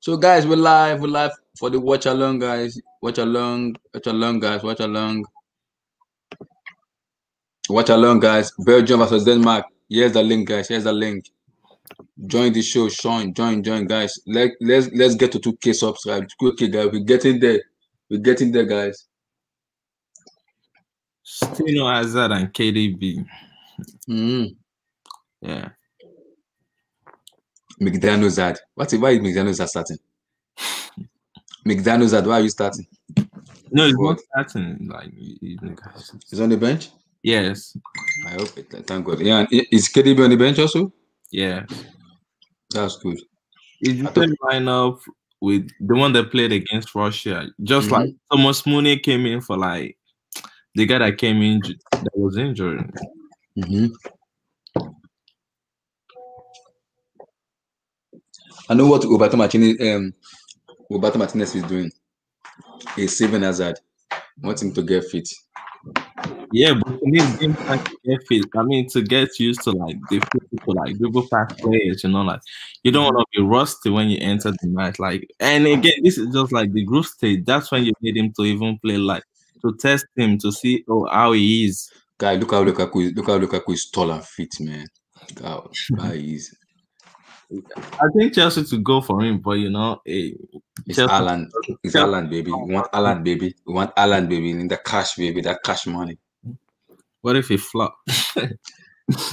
So guys, we're live for the watch along, guys. Watch along, guys. Watch along, guys. Belgium versus Denmark. Here's the link, guys. Here's the link. Join the show, Sean. Join, guys. Let's get to 2K subscribes. Okay, guys. We're getting there. We're getting there, guys. Stino Hazard and KDB. Yeah. McDaniel's Zad. Why is McDaniel's Zad starting? McDaniel's Zad, why are you starting? No, it's not starting. Like he's on the bench? Yes. I hope it. Thank God. Yeah, is KDB on the bench also? Yeah. That's good. It's the same lineup with the one that played against Russia. Just like Thomas Mooney came in for like the guy that came in that was injured. I know what Roberto Martinez is doing. He's saving Hazard. Want him to get fit. Yeah, but you need game time to get fit. I mean, to get used to like the physical, like dribble past players, like you don't want to be rusty when you enter the match. Like, and again, this is just like the group stage. That's when you need him to even play, like to test him to see how he is. Guy, look how Lukaku is tall and fit, man. God, how he is. I think Chelsea to go for him, but it's Haaland. It's Haaland, baby. You want Haaland, baby. You want Haaland, baby. In the cash, baby. That cash money. What if he flop?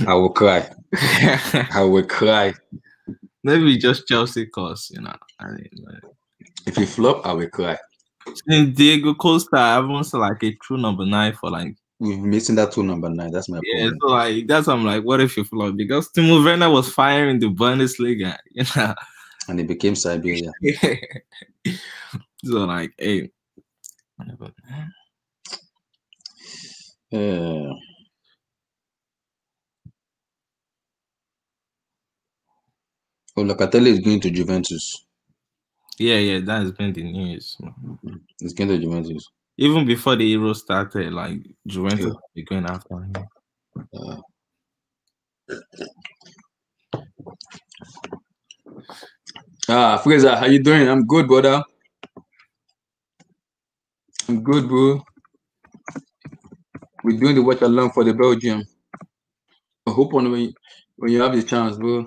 I will cry. I will cry. Maybe just Chelsea cause, if he flop, I will cry. Since Diego Costa, I haven't seen like a true number 9 for like. We've missing that true number 9. That's my problem. So like that's I'm like, what if you flop? Because Timo Werner was firing the Bundesliga, and he became Siberia. So like, hey. Locatelli is going to Juventus. Yeah, that has been the news. He's going to Juventus. Even before the Euro started, like Juventus will be going after him. Fraser, how you doing? I'm good, brother. I'm good, bro. We're doing the watch along for the Belgium. I hope when you have the chance, bro.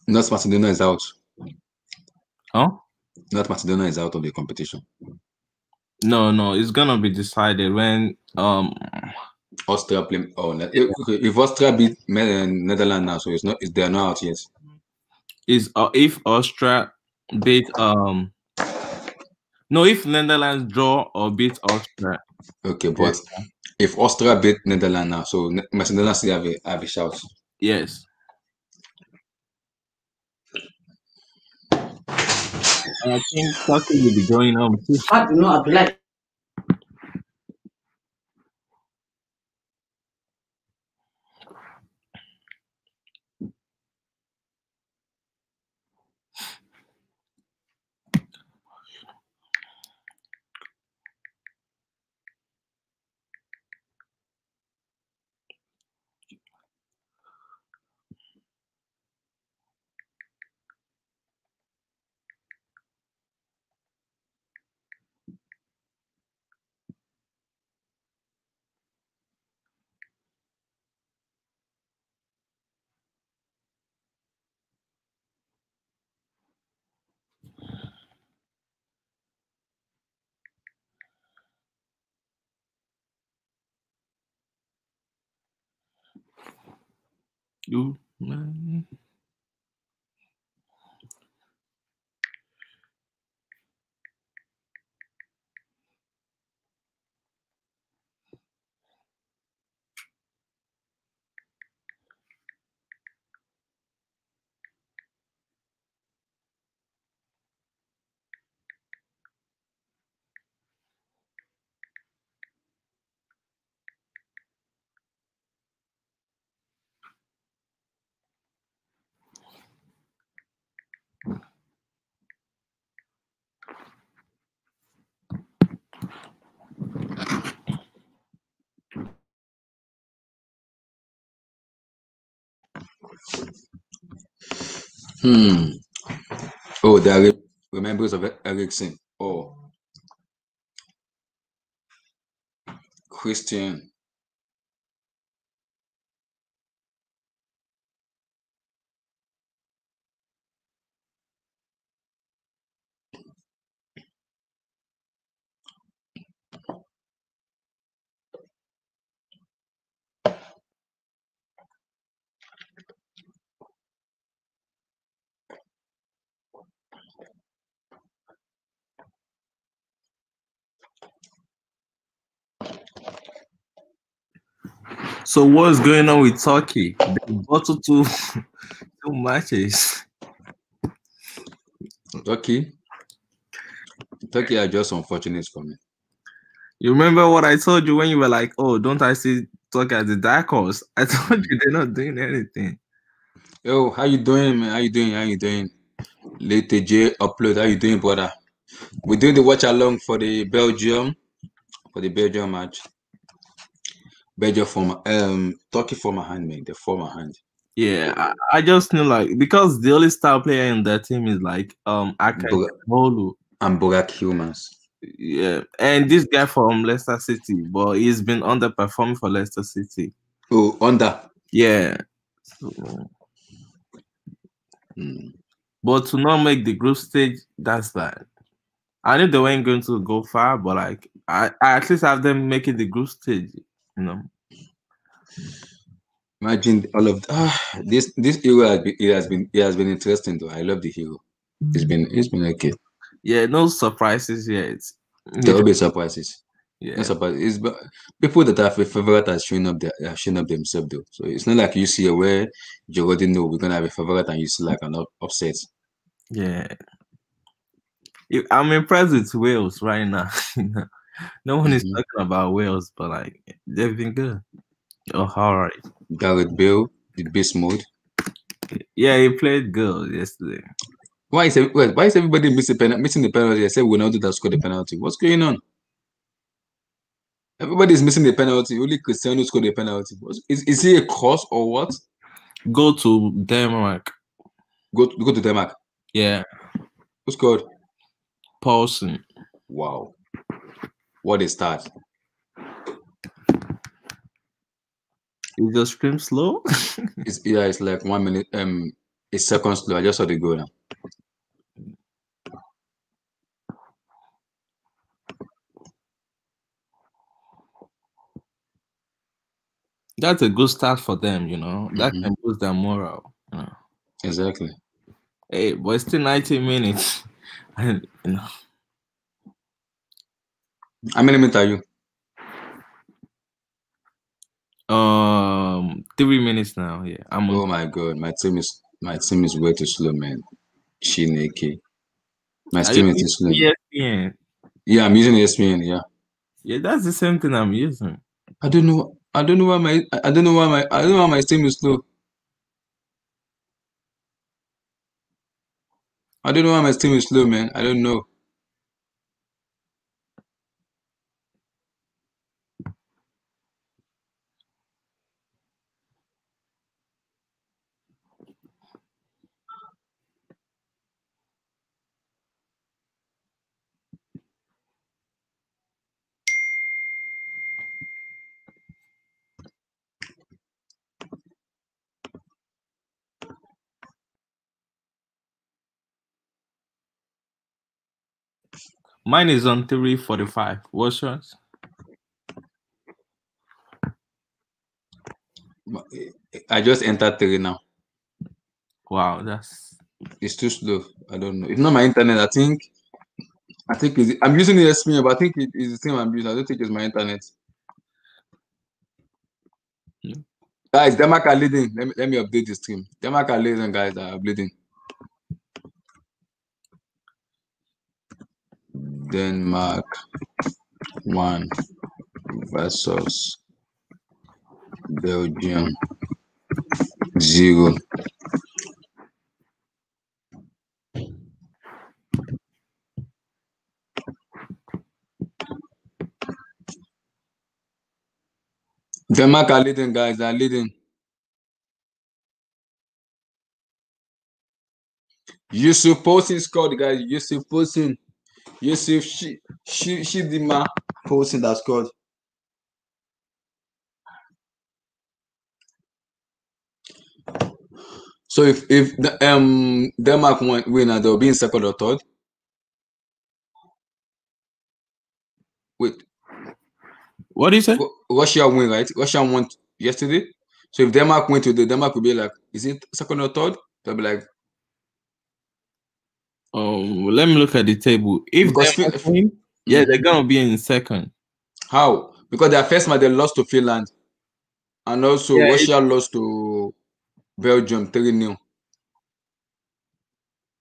North Macedonia is out. Huh? North Macedonia is out of the competition. No, it's gonna be decided when Austria play. Oh, if Austria beat Netherlands now, so they're not out yet. Is if Austria beat no, if Netherlands draw or beat Austria. Okay, but if Austria beat Netherlands now, so Macedonia still have a shout. Yes. I think Turkey will be going on. How do you know Abdullah? You Hmm. Oh, the remembrance of Ericsson. Oh, Christian. So what's going on with Turkey? They bottled two matches. Turkey. Turkey are just unfortunate for me. You remember what I told you when you were like, "Oh, don't I see Turkey as the dark horse?" I told you they're not doing anything. Yo, how you doing, man? How you doing? How you doing? Late J upload. How you doing, brother? We're doing the watch along for the Belgium match. Belgium former Turkey former hand, man. The former hand. Yeah, I just knew like because the only star player in that team is like Akan Bora- Molu. and Borak Humans. Yeah, and this guy from Leicester City, but he's been underperforming for Leicester City. Oh, under. Yeah. So, Hmm. but to not make the group stage, that's bad. I knew they weren't going to go far, but like I at least have them making the group stage, you know. Imagine all of this hero has been interesting though. I love the hero. It's been okay. Yeah, no surprises yet. There will be surprises. No Yeah, surprise. People that have a favorite are showing up themselves though. So it's not like you see where you already know we're gonna have a favorite and you see like an upset. yeah. I'm impressed with Wales right now. No one is Mm-hmm. talking about Wales, but like they've been good. Oh, all right. Gareth Bale, the beast mode. Yeah, he played good yesterday. Why is everybody missing the penalty? I said Ronaldo that scored the penalty. What's going on? Everybody is missing the penalty. Only Cristiano scored the penalty. Is he a cross or what? Go to Denmark. Go to Denmark. Yeah, Who scored? Paulson. Wow. What a start. Is the scream slow? It's like 1 minute, a second slow. I just saw the goal now. That's a good start for them, you know. That Mm-hmm. can boost their morale. You know. Exactly. Hey, but it's still 90 minutes. And you know, How many minutes are you? 3 minutes now. Yeah, I'm on. Oh my god, my team is way too slow, man. Chineke. My Are you team is too slow. using ESPN? Yeah, I'm using ESPN, yeah. Yeah, that's the same thing I'm using. I don't know why my team is slow. I don't know why my team is slow, man. I don't know. Mine is on 3:45. What's yours? I just entered three now. Wow, that's It's too slow. I don't know. It's not my internet. I think I'm using ESPN, but I think it's the same I'm using. I don't think it's my internet. Guys, Denmark are leading. Let me update this team. Denmark are leading, guys. Are leading. Denmark 1 versus Belgium 0. Denmark are leading, guys. They are leading. Yusuf Posting scored, guys. Yusuf Posting. Yusuf Shidima Posting that scored. So if Denmark win and they'll be in second or third. Wait. What do you say? Russia win, right? Russia won yesterday. So if Denmark win today, Denmark will be like, is it second or third? They'll be like, let me look at the table. If Denmark win, yeah, they're gonna be in second. How? Because their first match they lost to Finland, and also Russia lost to Belgium 3-0.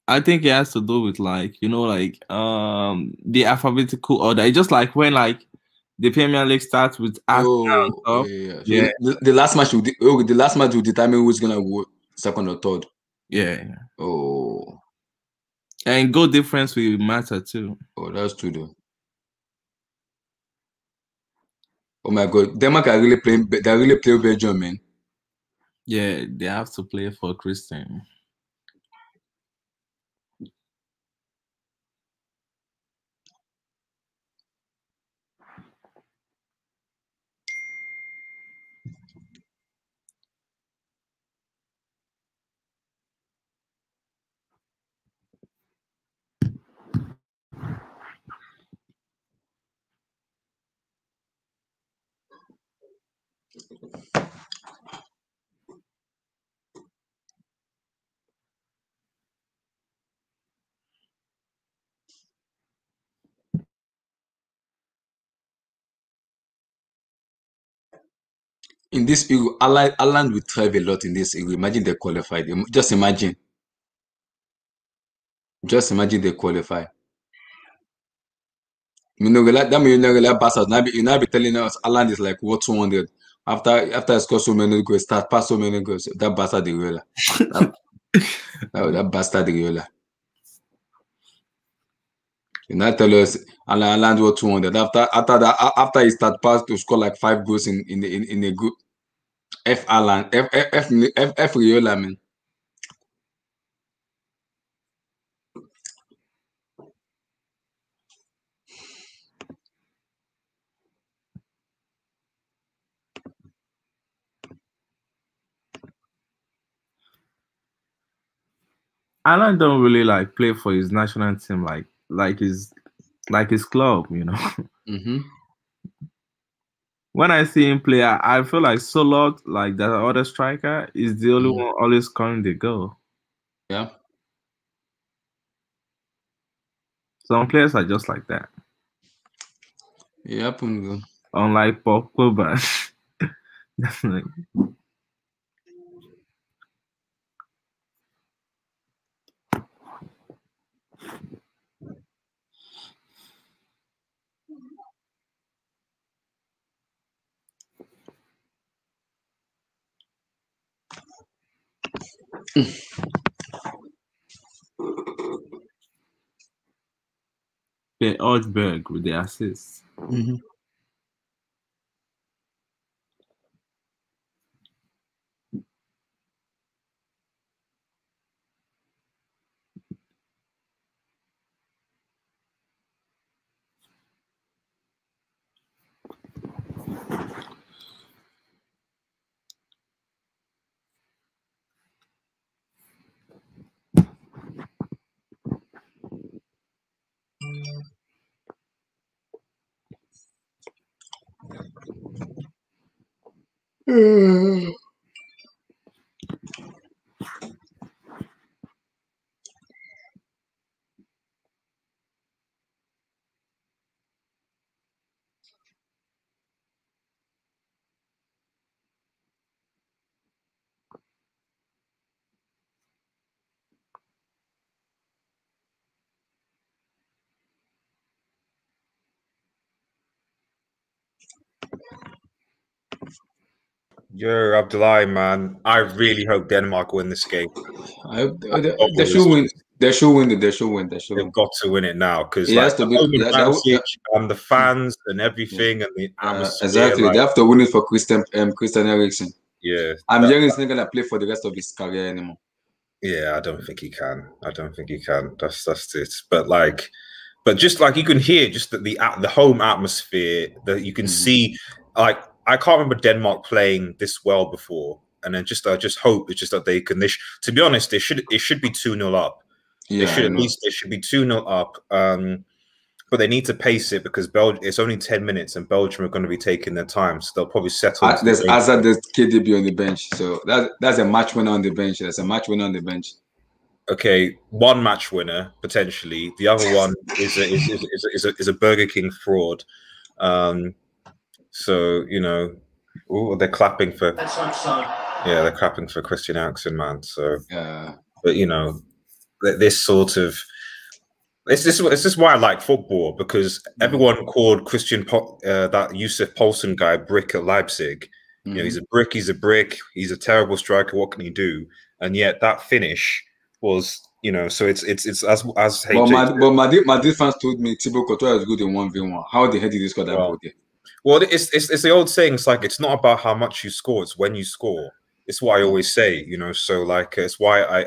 I think it has to do with like the alphabetical order. It's just like when like the Premier League starts with Arsenal. Yeah. So the last match will determine who's gonna go second or third. Yeah. Oh. And goal difference will matter too. Oh, that's true though. Oh my God, Denmark are really playing. They really play Belgium, man. Yeah, they have to play for Christian. In this Euro, Ireland will thrive a lot in this Euro. Imagine they qualified. Just imagine. Just imagine they qualify. You know, that means you know, bastards. You now be telling us Ireland is like what 200 after I score so many goals, start pass so many goals. That bastard the real. That bastard the real. You now tell us Ireland what 200 after he start pass to score like 5 goals in a good F Ireland F Riola, man. Alan don't really like play for his national team like his club, you know. When I see him play, I feel like Solot, like that other striker, is the only one always scoring the goal. Yeah. Some players are just like that. Yep. Unlike Paul Pogba. Definitely. Okay, Oldberg with the assist. Yo, Abdullahi, man, I really hope Denmark win this game. They should win. They should win. They've got to win it now because like the home advantage and the fans and everything and the atmosphere. Exactly. Like, they have to win it for Christian Eriksen. Yeah. I'm hearing he's not gonna play for the rest of his career anymore. Yeah, I don't think he can. I don't think he can. That's it. But just like you can hear, just the home atmosphere that you can see. Like I can't remember Denmark playing this well before, and then I just hope it's just that they can. To be honest, it should be 2-0 up. Yeah, They should be 2-0 up. But they need to pace it because it's only 10 minutes and Belgium are going to be taking their time. So they'll probably settle. There's Hazard, there's KDB on the bench. So that's a match winner on the bench. There's a match winner on the bench. Okay, one match winner potentially. The other one is a Burger King fraud. So you know, they're clapping for. Yeah, they're clapping for Christian Eriksen, man. So but you know, this sort of. This is why I like football, because everyone called that Yusuf Poulsen guy brick at Leipzig. You know, he's a brick, he's a terrible striker. What can he do? And yet that finish was, you know, so it's as but Madrid fans told me Thibaut Courtois is good in 1v1. How the hell did he score that goal? Well, it's the old saying. It's like it's not about how much you score; it's when you score. It's what I always say. You know, so like it's why I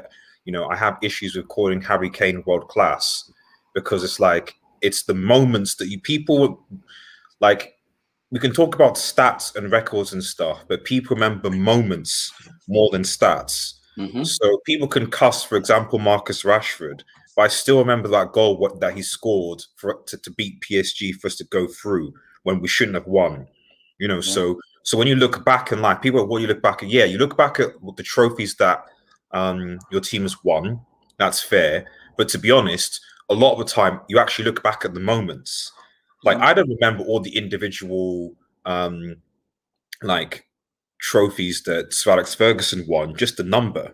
have issues with calling Harry Kane world class. Because it's like it's the moments that people like. We can talk about stats and records and stuff, but people remember moments more than stats. So people can cuss, for example, Marcus Rashford, but I still remember that goal that he scored to beat PSG for us to go through when we shouldn't have won. You know, so when you look back and like people, what you look back at, you look back at the trophies that your team has won. That's fair, but to be honest. A lot of the time, you actually look back at the moments. Like I don't remember all the individual like trophies that Sir Alex Ferguson won, just the number.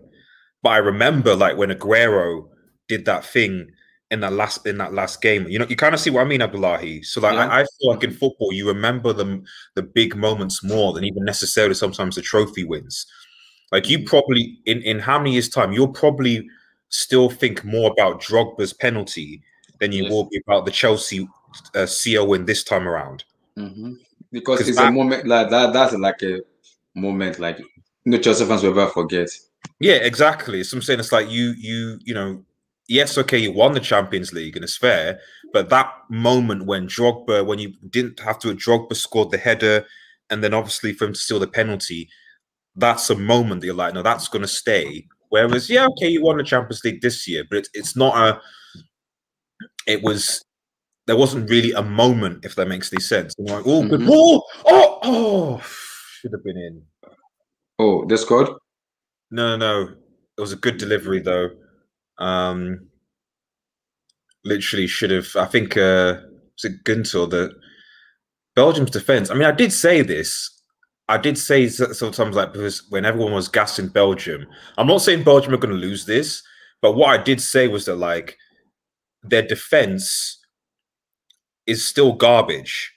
But I remember like when Aguero did that thing in that last game. You know, you kind of see what I mean, Abdullahi. So like I feel like in football, you remember the big moments more than even necessarily sometimes the trophy wins. Like you probably in how many years' time you'll probably still think more about Drogba's penalty than you will be about the Chelsea CO win this time around. Because it's a moment like that. That's like a moment like no Chelsea fans will ever forget. Yeah, exactly. So I'm saying it's like you know, yes, okay, you won the Champions League and it's fair, but that moment when you didn't have to, Drogba scored the header, and then obviously for him to steal the penalty, that's a moment that you're like, no, that's going to stay. Whereas, yeah, okay, you won the Champions League this year, but it's not there wasn't really a moment, if that makes any sense. And like, oh, good ball. Oh, should have been in. Oh, they scored? No. It was a good delivery, though. Literally should have, I think, was it Gunter, that Belgium's defense. I mean, I did say this. I did say sometimes, like, because when everyone was gassing Belgium, I'm not saying Belgium are going to lose this, but what I did say was that, like, their defense is still garbage.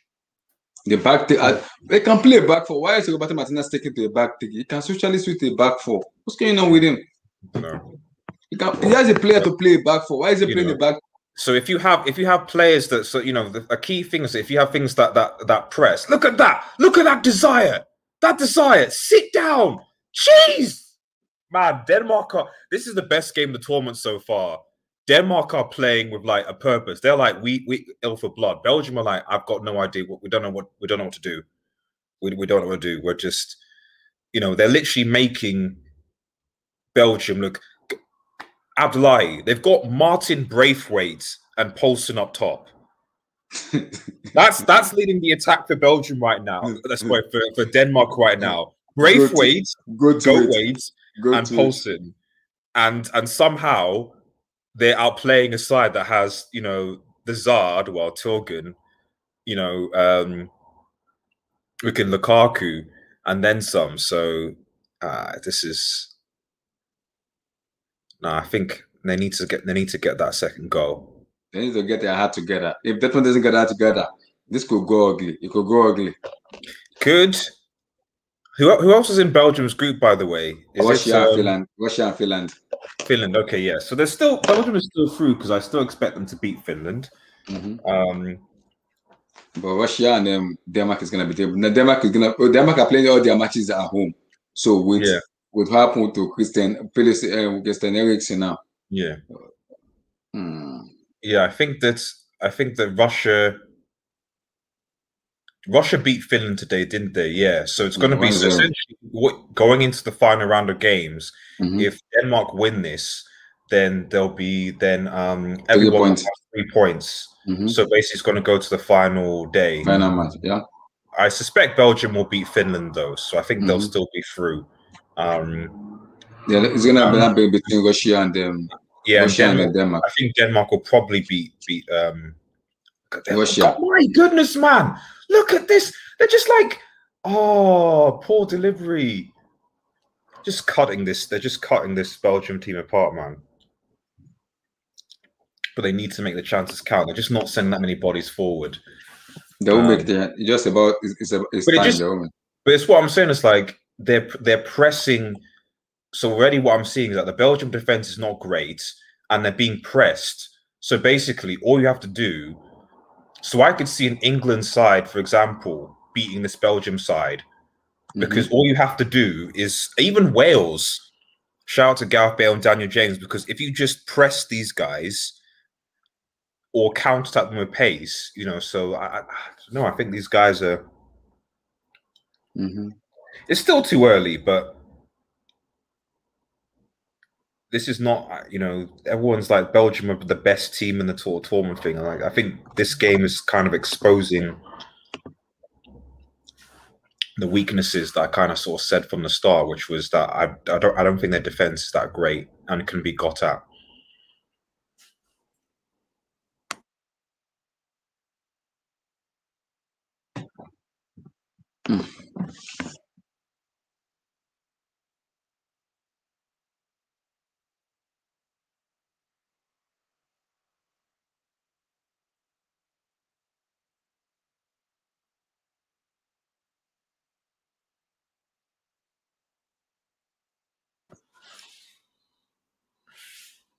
The back, they can play a back four. Why is Roberto Martinez sticking to a back three? He can socially switch to a back four. What's going on with him? No. He has a player to play a back four. Why is he playing a back? So if you have players that, so you know, a key thing is if you have things that press. Look at that desire. That desire. Sit down. Jeez, man. Denmark this is the best game of the tournament so far. Denmark are playing with like a purpose. They're like, we ill for blood. Belgium are like, I've got no idea. We don't know what to do. We don't know what to do. We're just, you know, they're literally making Belgium look. Abdullahi, they've got Martin Braithwaite and Poulsen up top. That's leading the attack for Belgium right now. That's why for Denmark right now. Braithwaite, Gowaite, and Poulsen, and somehow they're outplaying a side that has, you know, the Zard, well, Tilgen, you know, looking Lukaku, and then some. So this is no. I think they need to get that second goal. They need to get their heart together. If that one doesn't get their heart together, this could go ugly. It could go ugly. Could. Who else is in Belgium's group, by the way? Russia and Finland. Finland, okay, yeah. So there's still Belgium is still through because I still expect them to beat Finland. But Russia and Denmark is gonna be there. Denmark are playing all their matches at home. So with would happen to Christian Eriksen now. Yeah. Yeah, I think that Russia beat Finland today, didn't they? Yeah. So it's going to be essentially going into the final round of games. If Denmark win this, then there'll be everyone will have 3 points. So basically, it's going to go to the final day. Final match, yeah. I suspect Belgium will beat Finland though, so I think they'll still be through. Yeah, it's gonna be between Russia and Denmark. I think Denmark will probably beat Russia. Oh my goodness, man! Look at this. They're just like, oh, poor delivery. Just cutting this. They're just cutting this Belgium team apart, man. But they need to make the chances count. They're just not sending that many bodies forward. They will make the just about it's time. But it's what I'm saying. It's like they're pressing. So already what I'm seeing is that the Belgium defense is not great, and they're being pressed. So basically, all you have to do. So I could see an England side, for example, beating this Belgium side, because all you have to do is even Wales. Shout out to Gareth Bale and Daniel James, because if you just press these guys or counter them with pace, you know. So I think these guys are. It's still too early, but this is not, you know, everyone's like Belgium are the best team in the tournament thing. Like, I think this game is kind of exposing the weaknesses that I kind of sort of said from the start, which was that I don't think their defense is that great and can be got at.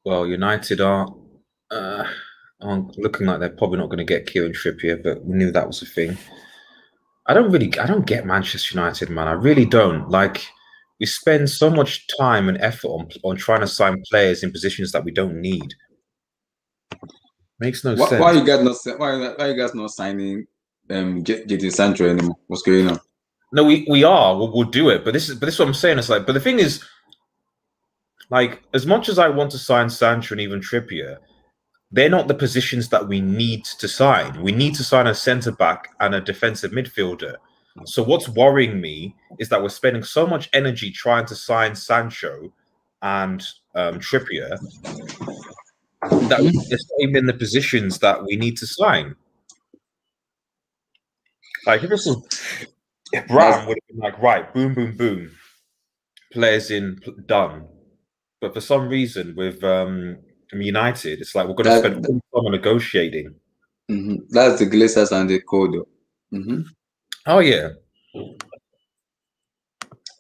Well, United are looking like they're probably not going to get Kieran Trippier, but we knew that was a thing. I don't get Manchester United, man. I really don't. Like, we spend so much time and effort on trying to sign players in positions that we don't need. Makes no sense. Why you guys not signing Jadon Sancho anymore? What's going on? No, we are. We'll do it. But this is what I'm saying. It's like, but the thing is, like, as much as I want to sign Sancho and even Trippier, they're not the positions that we need to sign. We need to sign a centre-back and a defensive midfielder. So what's worrying me is that we're spending so much energy trying to sign Sancho and Trippier that it's not even in the positions that we need to sign. Like, if Bram would have been like, right, boom, boom, boom, players in, done. But for some reason, with United, it's like we're going to spend all the time negotiating. That's the Glazers and the Code. Oh yeah,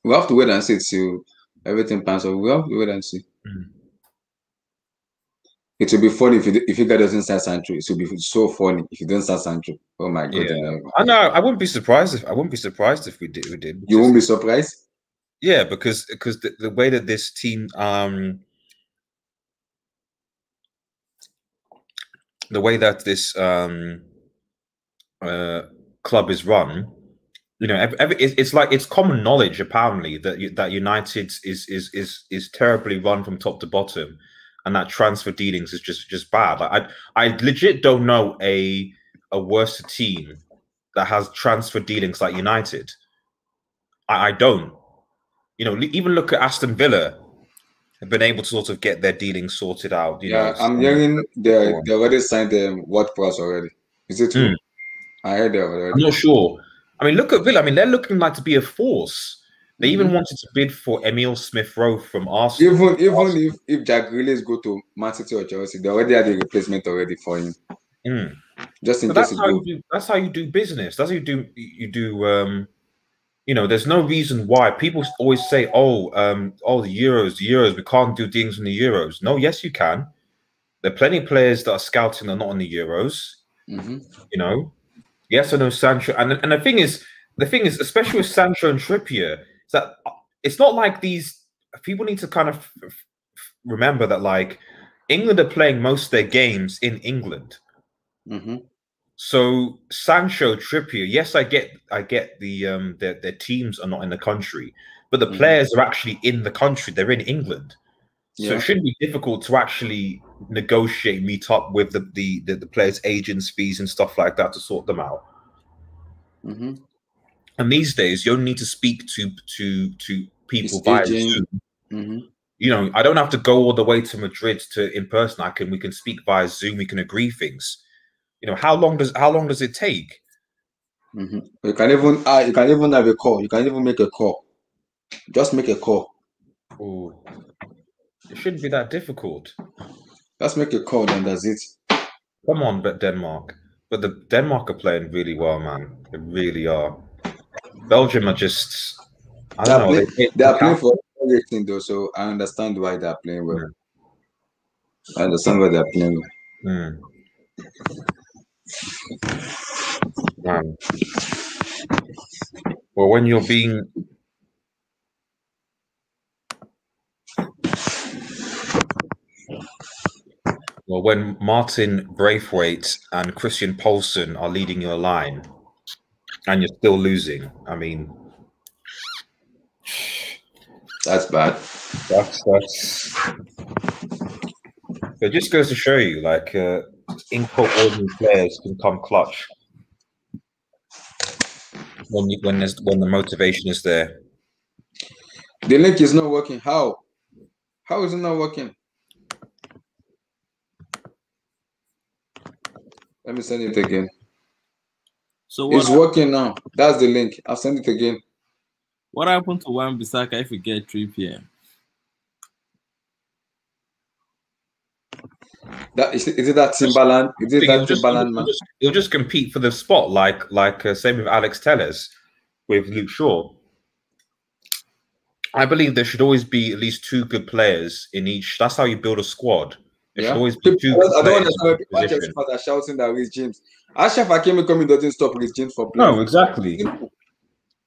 we have to wait and see till everything pans out. We have to wait and see. It will be funny if you guys doesn't sign Sancho. It will be so funny if you don't sign Sancho. Oh my god! Yeah. I know. I wouldn't be surprised if we did. You won't be surprised. Yeah, because the way that this team, the way that this club is run, you know, it's like it's common knowledge apparently that United is terribly run from top to bottom, and that transfer dealings is just bad. Like, I legit don't know a worse team that has transfer dealings like United. I don't. You know, even look at Aston Villa, have been able to sort of get their dealings sorted out. You know, I'm hearing they already signed what price already. Is it true? I heard that already. I'm not sure. I mean, look at Villa. I mean, they're looking like to be a force. They even wanted to bid for Emile Smith-Rowe from Arsenal. Even if Jack Grealish go to Man City or Chelsea, they already had a replacement already for him. Just in case. That's how you do business. That's how you do. You know, there's no reason why people always say, the Euros, we can't do things in the Euros. No, yes, you can. There are plenty of players that are scouting that are not in the Euros. You know, yes, I know Sancho. And the thing is, especially with Sancho and Trippier, is that it's not like these people need to kind of remember that like England are playing most of their games in England. So Sancho, Trippier, yes, I get the their teams are not in the country, but the players are actually in the country. They're in England, so it shouldn't be difficult to actually negotiate, meet up with the players' agents' fees and stuff like that to sort them out. And these days, you only need to speak to people via Zoom. You know, I don't have to go all the way to Madrid to in person. We can speak via Zoom. We can agree things. You know, how long does it take? You can even have a call. You can even make a call. Just make a call. Oh, it shouldn't be that difficult. Just make a call, then that's it. Come on, but Denmark. But the Denmark are playing really well, man. They really are. Belgium are just. I don't know. They are playing for everything, though. So I understand why they are playing well. I understand why they are playing well. Man. Well, when you're being when Martin Braithwaite and Christian Poulsen are leading your line and you're still losing, I mean, that's bad. That's it just goes to show you, like, incoordinate players can come clutch when the motivation is there. The link is not working. How is it not working? Let me send it again. So it's working now. That's the link. I'll send it again. What happened to Wan-Bissaka if we get 3 p.m.? Is it that Timbaland? Is it that Timbaland man? He'll just compete for the spot, like same with Alex Telles, with Luke Shaw. I believe there should always be at least 2 good players in each. That's how you build a squad. There should always be 2 good players. I don't understand why shouting that Reece James. Ashraf Hakimi coming doesn't stop Reece James for playing. No, exactly.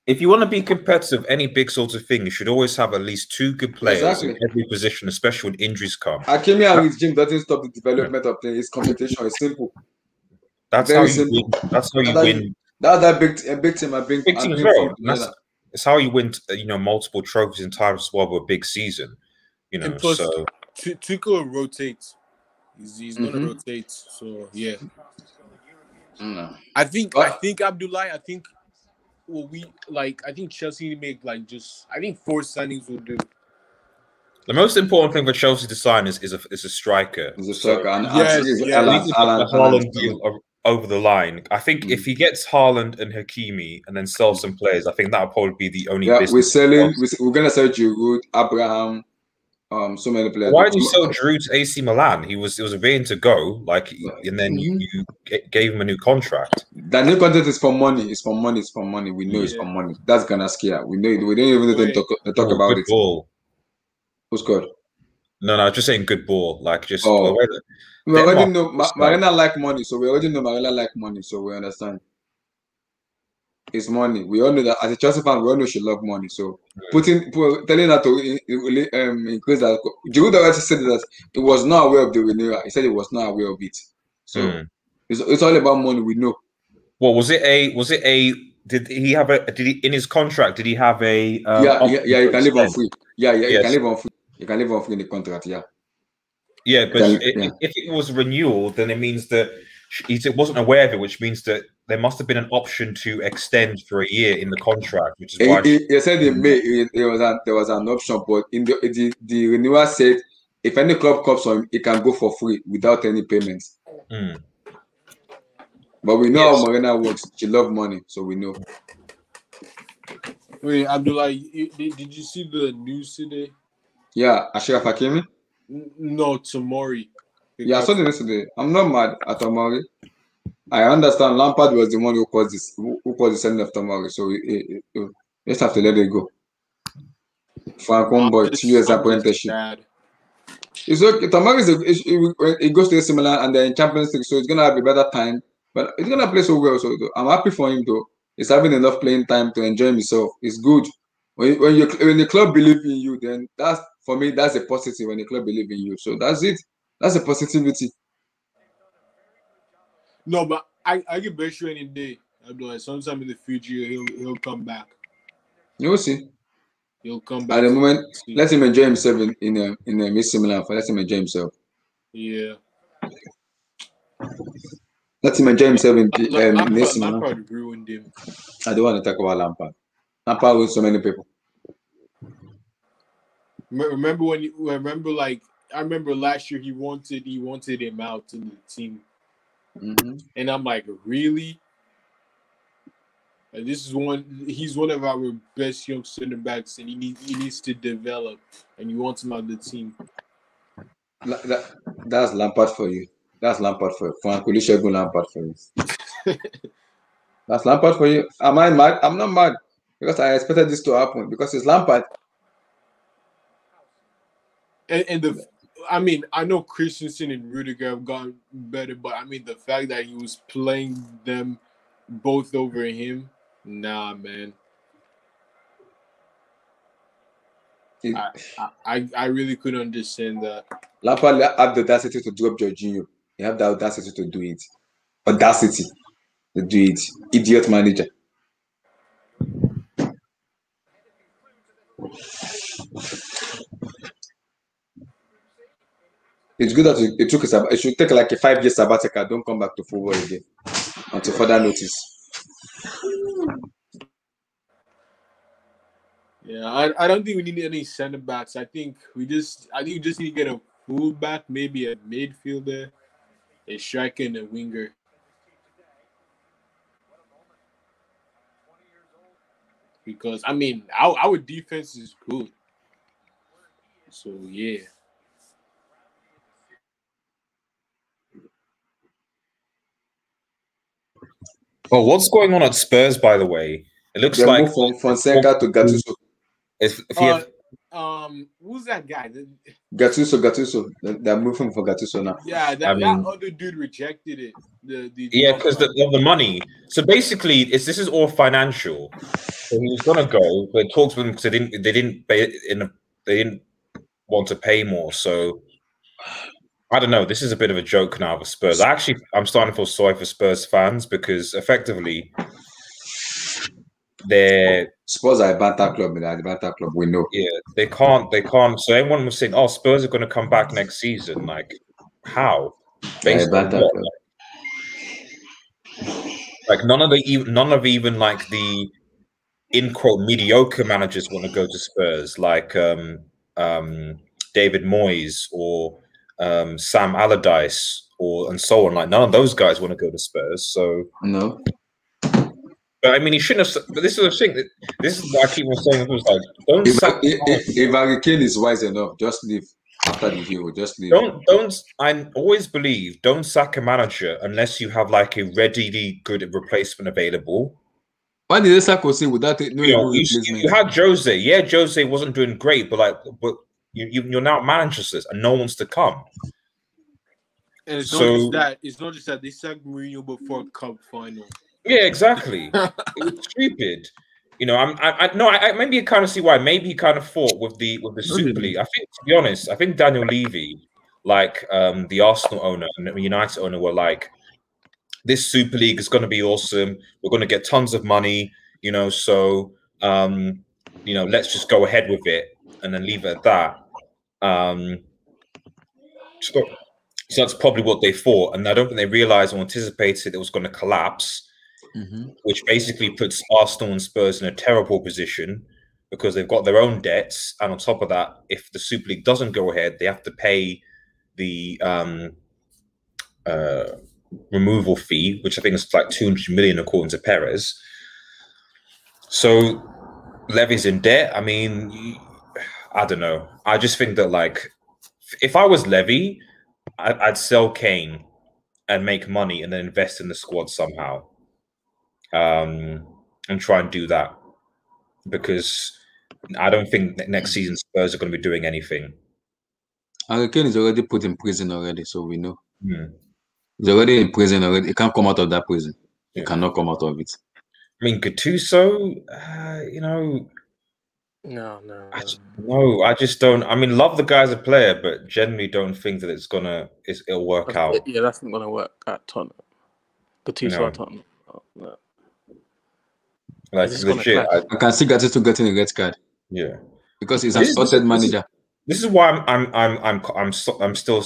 If you want to be competitive, any big sort of thing, you should always have at least 2 good players in every position, especially when injuries come. Hakimi and Reece James doesn't stop the development of playing. It's competition. It's simple. That's how you win. That's how you win. That big team. Big team as well. It's how you win. You know, multiple trophies in time as well with a big season. You know, plus, so Tuchel rotates. He's gonna rotate. So yeah. I think Abdullah. I think Chelsea make I think 4 signings will do. The most important thing for Chelsea to sign is a striker. Is a striker. Haaland over the line. I think if he gets Haaland and Hakimi and then sells some players, I think that'll probably be the only business. We're gonna sell Giroud, Abraham, so many players. Why did you sell Giroud to AC Milan? It was waiting to go, and then you gave him a new contract. The new contract is for money. It's for money. It's for money. We know it's for money. That's gonna scare. We know it. We don't even need to talk about it. Ball. Who's good? No, just saying good ball. We already know Marina like money, so we already know Marina like money, so we understand. It's money. We all know that as a Chelsea fan, we all know she loves money. So telling her to increase that. Giroud already said that he was not aware of the renewal. He said he was not aware of it. So it's all about money. We know. Well, was it a? Did he in his contract? Did he have a? You can live on free. You can live on free. You can live on free in the contract. Yeah, but if it was renewal, then it means that he wasn't aware of it, which means that there must have been an option to extend for a year in the contract, which is why he said in May there was an option, but in the renewal said if any club comes on, it can go for free without any payments. But we know how Marina works. She loves money, so we know. Wait, Abdullah, did you see the news today? Yeah, Ashraf Hakimi? No, Tomori. Yeah, I saw the news today. I'm not mad at Tomori. I understand Lampard was the one who caused the sending of Tomori, so we just have to let it go. Frank boy, 2 years apprenticeship. It's okay. Tomori it goes to AC Milan and they're in Champions League, so it's gonna have a better time. But it's gonna play so well. So I'm happy for him though. He's having enough playing time to enjoy himself. It's good when the club believe in you, then that's for me. That's a positive when the club believe in you. So that's it. That's a positivity. No, but I can bet you any day, Abdullah, sometime in the future he'll come back. You'll see. He'll come back. At the moment, let him enjoy himself in a AC Milan. Let him enjoy himself. Yeah. Let him enjoy himself in AC Milan. Lampard ruined him. I don't want to talk about Lampard. Lampard with so many people. Remember I remember last year he wanted him out in the team. Mm-hmm. And I'm like, really? And he's one of our best young center backs, and he needs to develop, and you want him on the team. That's Lampard for you. That's Lampard for you. Frank Olusegun Lampard for you. That's Lampard for you. Am I mad? I'm not mad because I expected this to happen because it's Lampard. I mean, I know Christensen and Rudiger have gotten better, but I mean the fact that he was playing them both over him, nah, man. I really couldn't understand that. Lampard had the audacity to drop Jorginho. He had the audacity to do it. Audacity to do it. Idiot manager. It's good that it should take like a 5-year sabbatical. Don't come back to football again until further notice. Yeah, I don't think we need any center backs. I think we just need to get a fullback, maybe a midfielder, a striker, and a winger. Because I mean, our defense is good. So yeah. Oh, what's going on at Spurs, by the way? It looks they like moved from Fonseca to Gattuso. Who's that guy? Gattuso. They're moving for Gattuso now. Yeah, that other dude rejected it. Because of the money. So basically, this is all financial. So he was gonna go, but talked with them because they didn't want to pay more. So I don't know. This is a bit of a joke now with Spurs. I'm starting to feel sorry for Spurs fans because effectively Spurs are a banter club, man. The banter club, we know. Yeah, they can't. So everyone was saying, "Oh, Spurs are going to come back next season." Like, how? Based on what? Like none of even like the in quote mediocre managers want to go to Spurs, like David Moyes or Sam Allardyce and so on. Like none of those guys want to go to Spurs. So no. But I mean, he shouldn't have. But this is the thing. This is what I keep on saying. It was like, don't. If Harry Kane is wise enough, just leave after the hero. Just leave. Don't. I always believe don't sack a manager unless you have like a readily good replacement available. Why did they sack Jose without no replacement? You had Jose. Yeah, Jose wasn't doing great, but you're now managers and no one wants to come. And it's not just that they sacked Mourinho before Cup final. Yeah, exactly. It's stupid. You know, I maybe you kind of see why. Maybe he kind of fought with the Super League. I think, to be honest, I think Daniel Levy, like the Arsenal owner and the United owner, were like, this Super League is going to be awesome. We're going to get tons of money. You know, so let's just go ahead with it and then leave it at that. So that's probably what they thought, and I don't think they realized or anticipated it was going to collapse. Mm-hmm. Which basically puts Arsenal and Spurs in a terrible position because they've got their own debts, and on top of that, if the Super League doesn't go ahead, they have to pay the removal fee, which I think is like 200 million according to Perez. So Levy's in debt. I mean, I don't know. I just think that like, if I was Levy, I'd sell Kane and make money and then invest in the squad somehow. And try and do that because I don't think next season Spurs are going to be doing anything. Harry Kane is already put in prison already, so we know. He's already in prison already. He can't come out of that prison. He cannot come out of it. I mean, Gattuso, No. I just don't. I mean, love the guy as a player, but generally don't think that it'll work out. Yeah, that's not gonna work at Tottenham. Gattuso at Tottenham. Oh, no. Like legit, I can see Gattuso getting a red card. Yeah, because he's a spotted manager. This is why I'm still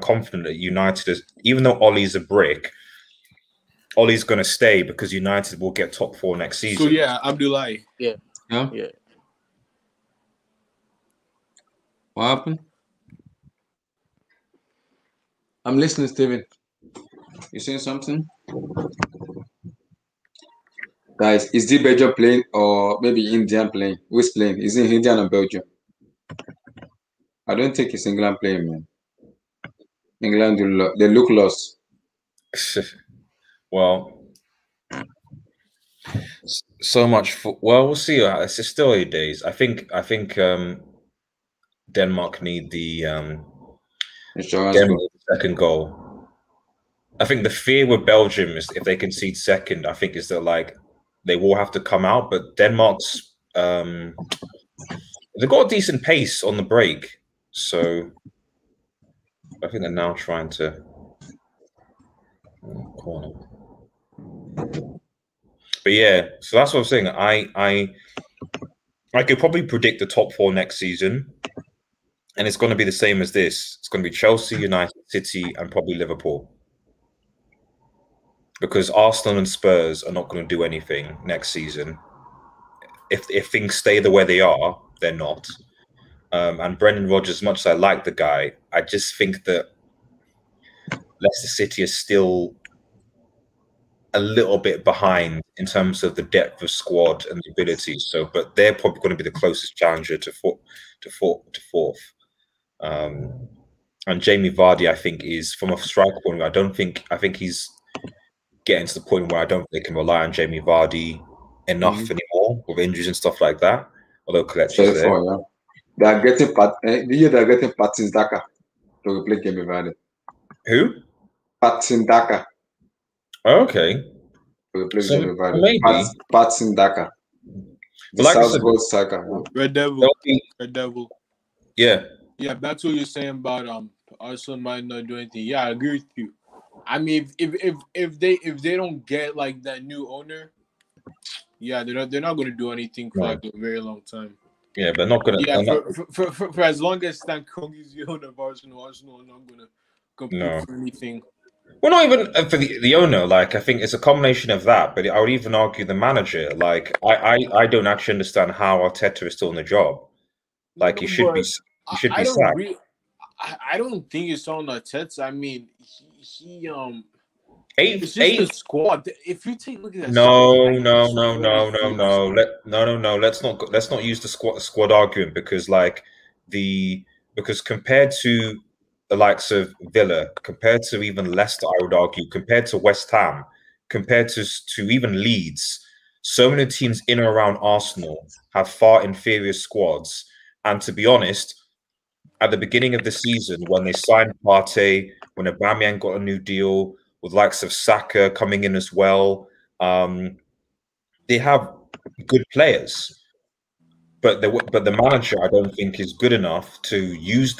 confident that United is, even though Ollie's a brick, Ollie's gonna stay because United will get top 4 next season. So yeah, Abdullahi. Yeah. What happened? I'm listening, Steven. You saying something? Guys, is it Belgium playing or maybe Indian playing? Who's playing? Is it Indian or Belgium? I don't think it's England playing, man. England, they look lost. Well, so much for. Well, we'll see. It's still 8 days. I think Denmark need the second goal. I think the fear with Belgium is if they concede second, I think is that like they will have to come out. But Denmark's they've got a decent pace on the break, so I think they're now trying to corner. But yeah, so that's what I'm saying. I could probably predict the top 4 next season, and it's going to be the same as this. It's going to be Chelsea, United, City, and probably Liverpool. Because Arsenal and Spurs are not going to do anything next season. If things stay the way they are, they're not. And Brendan Rodgers, as much as I like the guy, I just think that Leicester City is still a little bit behind in terms of the depth of squad and the ability. So, but they're probably going to be the closest challenger to fourth. And Jamie Vardy, I think, is from a striker point of view. I think he's getting to the point where I don't think they can rely on Jamie Vardy enough anymore with injuries and stuff like that. Although Kelechi's there. Yeah. They are getting Patson Daka to replace Jamie Vardy. Who? Patson Daka. Okay. To replace Jamie Vardy. Maybe. Patson Daka. The like Southwood striker. Red Devil. Yeah. Yeah, that's what you're saying about Arsenal might not do anything. Yeah, I agree with you. I mean, if they don't get like that new owner, yeah, they're not going to do anything for like a very long time. Yeah, but not going to. Yeah, for as long as Stan Kroenke is the owner of Arsenal are not going to compete for anything. Well, not even for the owner. Like, I think it's a combination of that, but I would even argue the manager. Like, I don't actually understand how Arteta is still in the job. Like, he should be sacked. I don't think it's on Arteta. I mean, he It's just a squad. If you take a look at that, no. Let's not use the squad argument because compared to the likes of Villa, compared to even Leicester, I would argue, compared to West Ham, compared to even Leeds, so many teams in and around Arsenal have far inferior squads. And to be honest, at the beginning of the season, when they signed Partey, when Aubameyang got a new deal, with likes of Saka coming in as well, they have good players, but the manager I don't think is good enough to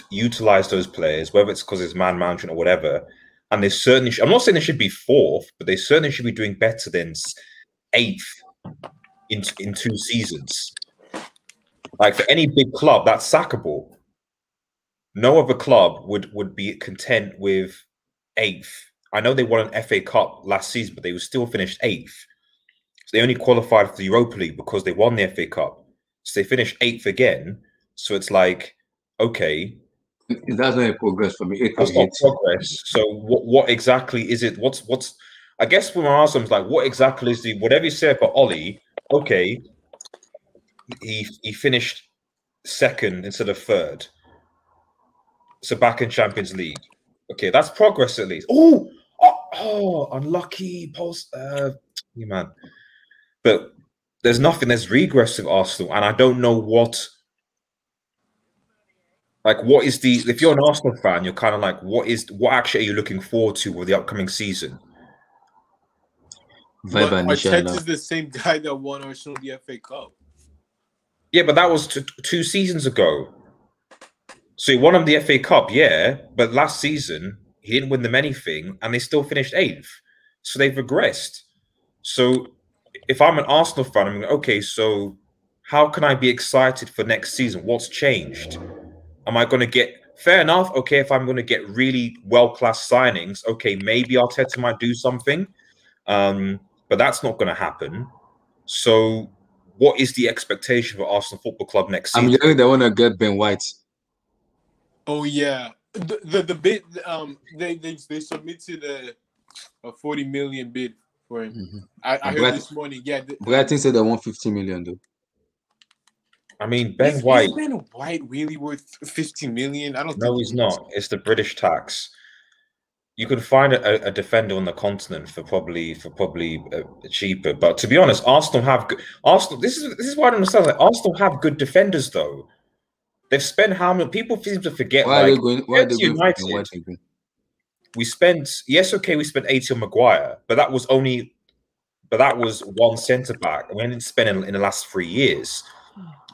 utilize those players, whether it's because it's man management or whatever. And they certainly I'm not saying they should be 4th, but they certainly should be doing better than 8th in 2 seasons. Like for any big club, that's sackable. No other club would be content with 8th. I know they won an FA Cup last season, but they were still finished 8th. So they only qualified for the Europa League because they won the FA Cup. So they finished 8th again. So it's like, okay. That's not a progress for me. That's not progress. So what exactly is it? What's I guess when I ask them, like, what exactly is whatever you say about Ollie, okay, he finished 2nd instead of 3rd. So back in Champions League. Okay, that's progress at least. Oh, unlucky post. You man. But there's nothing. There's regress with Arsenal, and I don't know what. Like, what is the? If you're an Arsenal fan, you're kind of like, what actually are you looking forward to with the upcoming season? But Arteta is the same guy that won Arsenal the FA Cup. Yeah, but that was 2 seasons ago. So he won him the FA Cup, yeah, but last season he didn't win them anything, and they still finished 8th. So they've regressed. So if I'm an Arsenal fan, I'm like, okay, so how can I be excited for next season? What's changed? Am I going to get fair enough? Okay, if I'm going to get really world-class signings, okay, maybe Arteta might do something, but that's not going to happen. So, what is the expectation for Arsenal Football Club next season? I'm hearing they want to get Ben White. Oh yeah, the bid they submitted a 40 million bid for him. Mm-hmm. I heard this morning. Yeah, Brighton said they want 50 million though. I mean, Ben White. Is Ben White really worth 50 million? I don't. No, he's not. It's the British tax. You could find a defender on the continent for probably cheaper. But to be honest, Arsenal have Arsenal. This is why I don't understand. Like, Arsenal have good defenders though. They've spent how many? People seem to forget. Why like, are they going? Why are they going United, for Ben White again? we spent we spent 80 on Maguire, but that was one centre back, and we didn't spend in the last 3 years.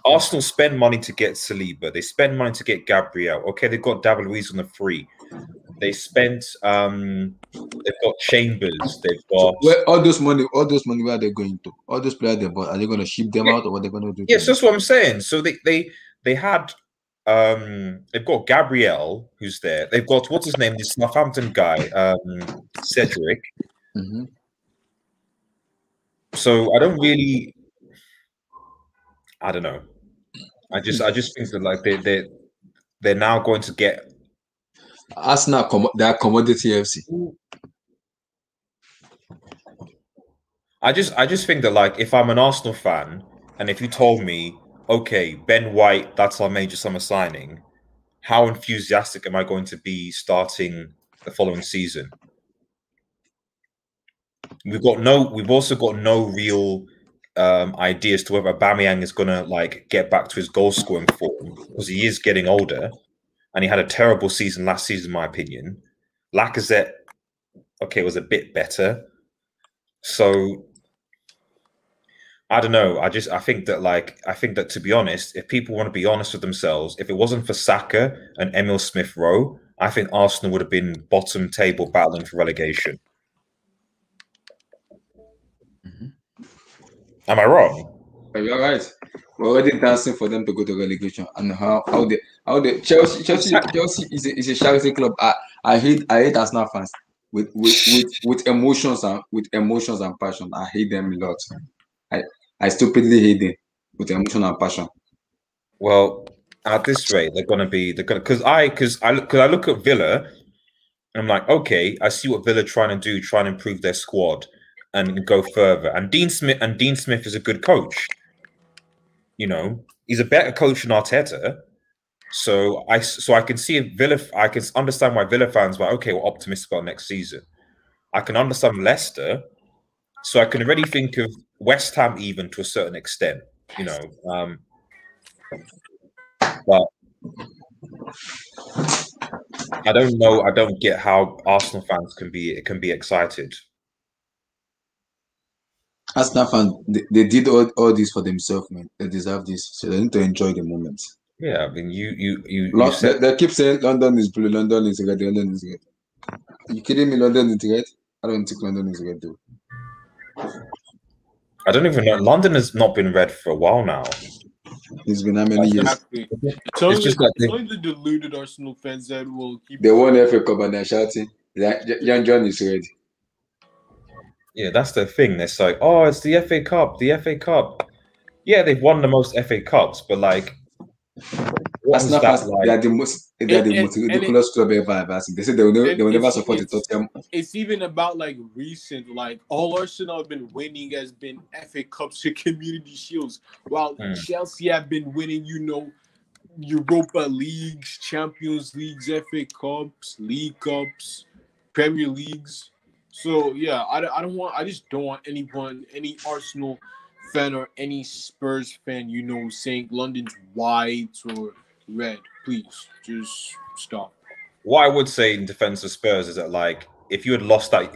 Arsenal spend money to get Saliba. They spend money to get Gabriel. Okay, they've got David Luiz on the free. They spent. They've got Chambers. They've got all those money. Where are they going to? All those players they bought. Are they going to ship them out, or what they're going to do? Yes, that's what I'm saying. So they had. They've got Gabriel, who's there. They've got what's his name? This Southampton guy, Cedric. Mm-hmm. So I don't know. I just think that like they're now going to get Arsenal. They are commodity FC. I just think that like if I'm an Arsenal fan and if you told me, okay, Ben White, that's our major summer signing, how enthusiastic am I going to be starting the following season? We've also got no real idea as to whether Aubameyang is gonna like get back to his goal scoring form because he is getting older, and he had a terrible season last season, in my opinion. Lacazette, okay, was a bit better. So I don't know. I think that to be honest, if people want to be honest with themselves, if it wasn't for Saka and Emil Smith Rowe, I think Arsenal would have been bottom table battling for relegation. Mm-hmm. Am I wrong? You're right. We're already dancing for them to go to relegation, and how they Chelsea is a charity club. I hate Arsenal fans with emotions and passion. I hate them a lot. I stupidly hate them with emotion and passion. Well, at this rate, they're gonna because I look at Villa, and I'm like, okay, I see what Villa trying to do, trying to improve their squad and go further. And Dean Smith is a good coach. You know, he's a better coach than Arteta. So I can see Villa. I can understand why Villa fans were okay. We're optimistic about next season. I can understand Leicester. So I can already think of West Ham even to a certain extent. You know, but I don't know. I don't get how Arsenal fans can be excited. Arsenal fans, they did all this for themselves, man. They deserve this, so they need to enjoy the moment. Yeah, I mean, you said they keep saying London is blue, London is red, London is red. Are you kidding me? London is red? I don't think London is red, though. I don't even know. London has not been red for a while now. It's been how many years? It's only the deluded Arsenal fans that will keep. They won FA Cup and they're shouting, Young John is red. Yeah, that's the thing. It's like, oh, it's the FA Cup, the FA Cup. Yeah, they've won the most FA Cups, but like, Arsenal fans, like? They are the most ridiculous club ever I've seen. They said they will never support the Tottenham. It's even about like recent, like all Arsenal have been winning has been FA Cups and Community Shields, while Chelsea have been winning, you know, Europa Leagues, Champions Leagues, FA Cups, League Cups, Premier Leagues. So yeah, I just don't want any Arsenal fan or any Spurs fan, you know, saying London's white or red. Please, just stop. What I would say in defense of Spurs is that, like, if you had lost that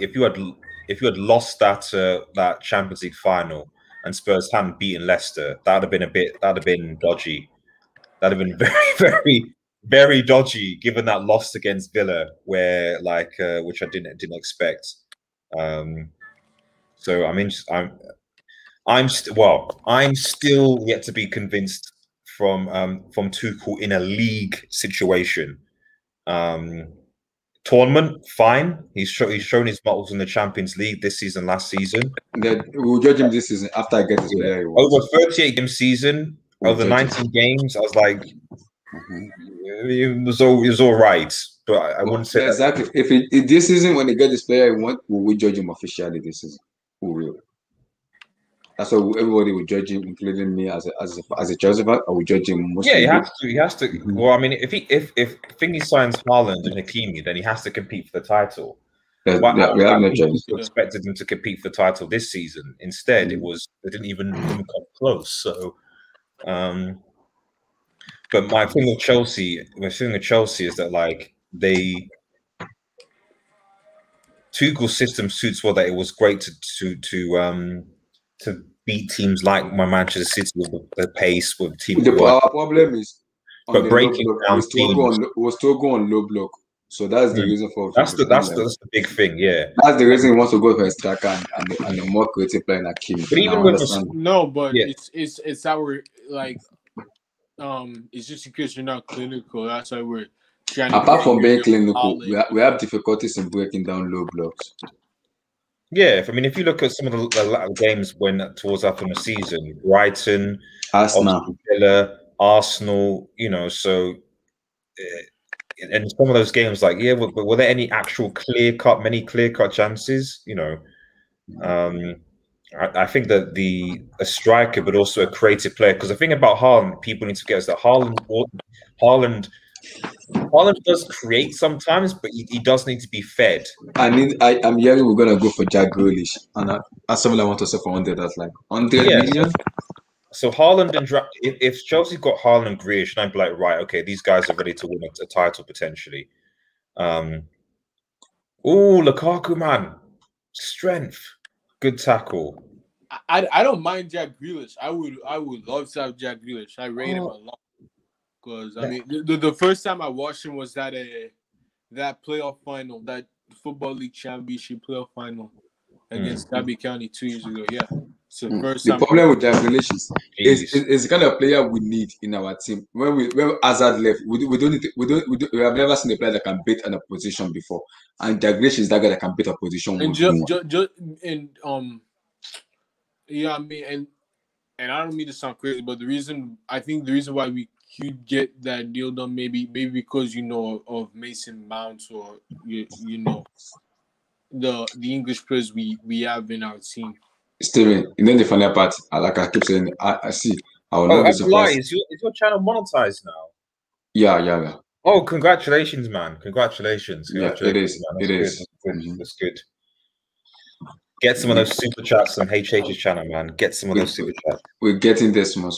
Champions League final, and Spurs hadn't beaten Leicester, that'd have been dodgy. That'd have been very, very, very dodgy, given that loss against Villa, where which I didn't expect. So I'm still yet to be convinced from Tuchel in a league situation. Tournament, fine. He's shown his models in the Champions League this season, last season. We'll judge him this season after I get his player. Over 38 game season, over 19 games, I was like, it was all right. But I wouldn't say exactly. If this season when they get this player, we will judge him officially this season. Who will? That's why everybody will judge him, including me as a Chelsea fan. I will judge him. Yeah, he has to. Well, I mean, if Thingy signs Haaland and Hakimi, then he has to compete for the title. We have no choice. Expected him to compete for the title this season. Instead, they didn't even come close. So, but my thing with Chelsea is that like Tuchel's system suits well that it was great to beat teams like my Manchester City with the pace with teams. Our problem is, but breaking down we'll still go on low block. So that's the reason for that's the big thing. Yeah, that's the reason he wants to go for a striker and a more creative player like Kim. But even with it's our like it's just because you're not clinical. That's why we're trying. Apart from being clinical, we have difficulties in breaking down low blocks. Yeah, I mean, if you look at some of the games towards up in the season, Brighton, Arsenal, Villa, Arsenal, so and some of those games, like, were there any actual many clear cut chances? I think that a striker, but also a creative player. Because the thing about Haaland, people need to get is that Haaland does create sometimes, but he does need to be fed. I'm hearing we're gonna go for Jack Grealish, and that's something I want to say for 100. That's like 100 million. So Haaland and if Chelsea got Haaland and Grealish, I'd be like, right, okay, these guys are ready to win a title potentially. Lukaku, man, strength, good tackle. I don't mind Jack Grealish. I would love to have Jack Grealish. I rate him a lot because I mean the first time I watched him was that playoff final, that Football League Championship playoff final against Derby County 2 years ago. Yeah. So the problem with Jack Grealish is the kind of player we need in our team. When Hazard left, we have never seen a player that can beat an opposition before, and Jack Grealish is that guy that can beat opposition. Yeah, I mean, and I don't mean to sound crazy, but the reason why we could get that deal done, maybe because of Mason Mount or the English players we have in our team. Steven, the funny part, like I keep saying, I see. I will not be surprised. Is your channel monetized now? Yeah. Oh, congratulations, man! Congratulations. Yeah, it is. Man. It is. That's good. Get some of those super chats on HH's channel, man. Get some of those super chats. We're getting there, small.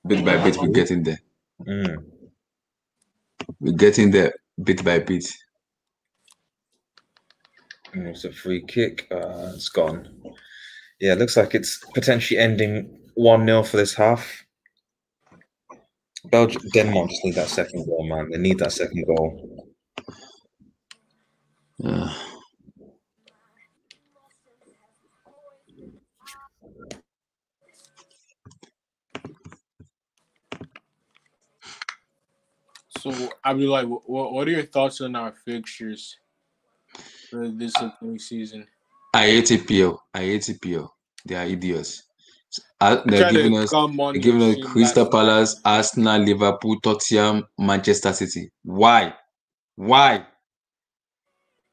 Bit by bit, we're getting there. We're getting there bit by bit. It's a free kick. It's gone. Yeah, it looks like it's potentially ending 1-0 for this half. Denmark just need that second goal, man. They need that second goal. So, I'd be like, what are your thoughts on our fixtures for this upcoming season? I hate EPL. They are idiots. They're giving us Crystal Palace, Arsenal, Liverpool, Tottenham, Manchester City. Why? When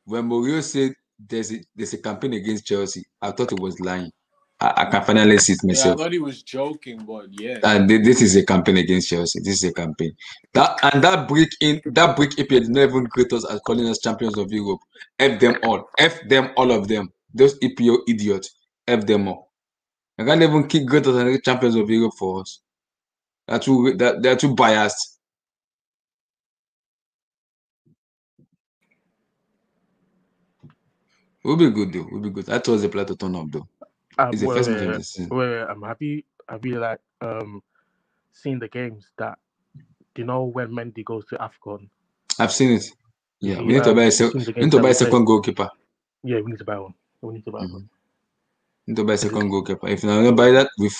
Mourinho said there's a campaign against Chelsea, I thought he was lying. I can finally see it myself. Yeah, I thought he was joking, but yeah. And this is a campaign against Chelsea. This is a campaign. That break EPL did not even greet us as calling us champions of Europe. F them all. F them, all of them. Those EPL idiots. F them all. I can't even kick great us as champions of Europe for us. They're too biased. We'll be good though. I thought the player to turn up though. It's the first match of the season. Have you like seen the games that? Do you know when Mendy goes to AFCON? I've seen it. Yeah, we need to buy a second goalkeeper. Yeah, we need to buy one. We need to buy one. We need to buy a second goalkeeper. If we don't buy that, we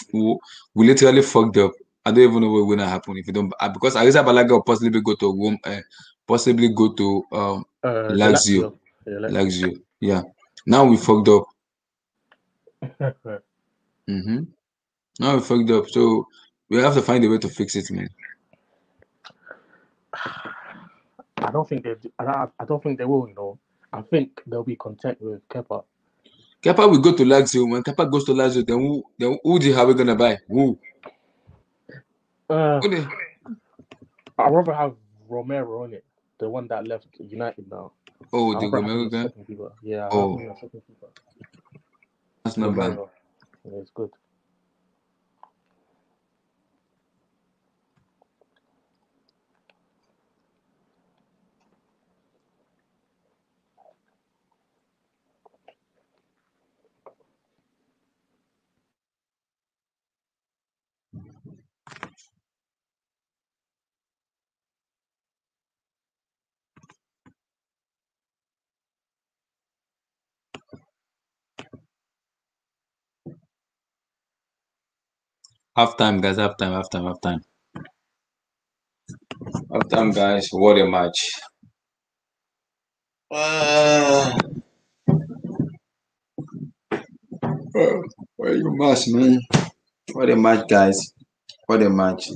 literally fucked up. I don't even know what will not happen if you don't. Because Arisa Balaga will possibly go to Rome, possibly go to Lazio. Lazio. Yeah. Now we fucked up. Now we fucked up. So we have to find a way to fix it, man. I don't think they will. You know, I think they'll be content with Kepa. Kepa will go to Lazio. When Kepa goes to Lazio, then who are we gonna buy? Who? I'd rather have Romero on it, the one that left United now. Oh, the Romero guy? Yeah, second keeper. That's not bad. Yeah, it's good. Halftime, guys. Halftime, guys. What a match. What a match, man. What a match, guys. What a match.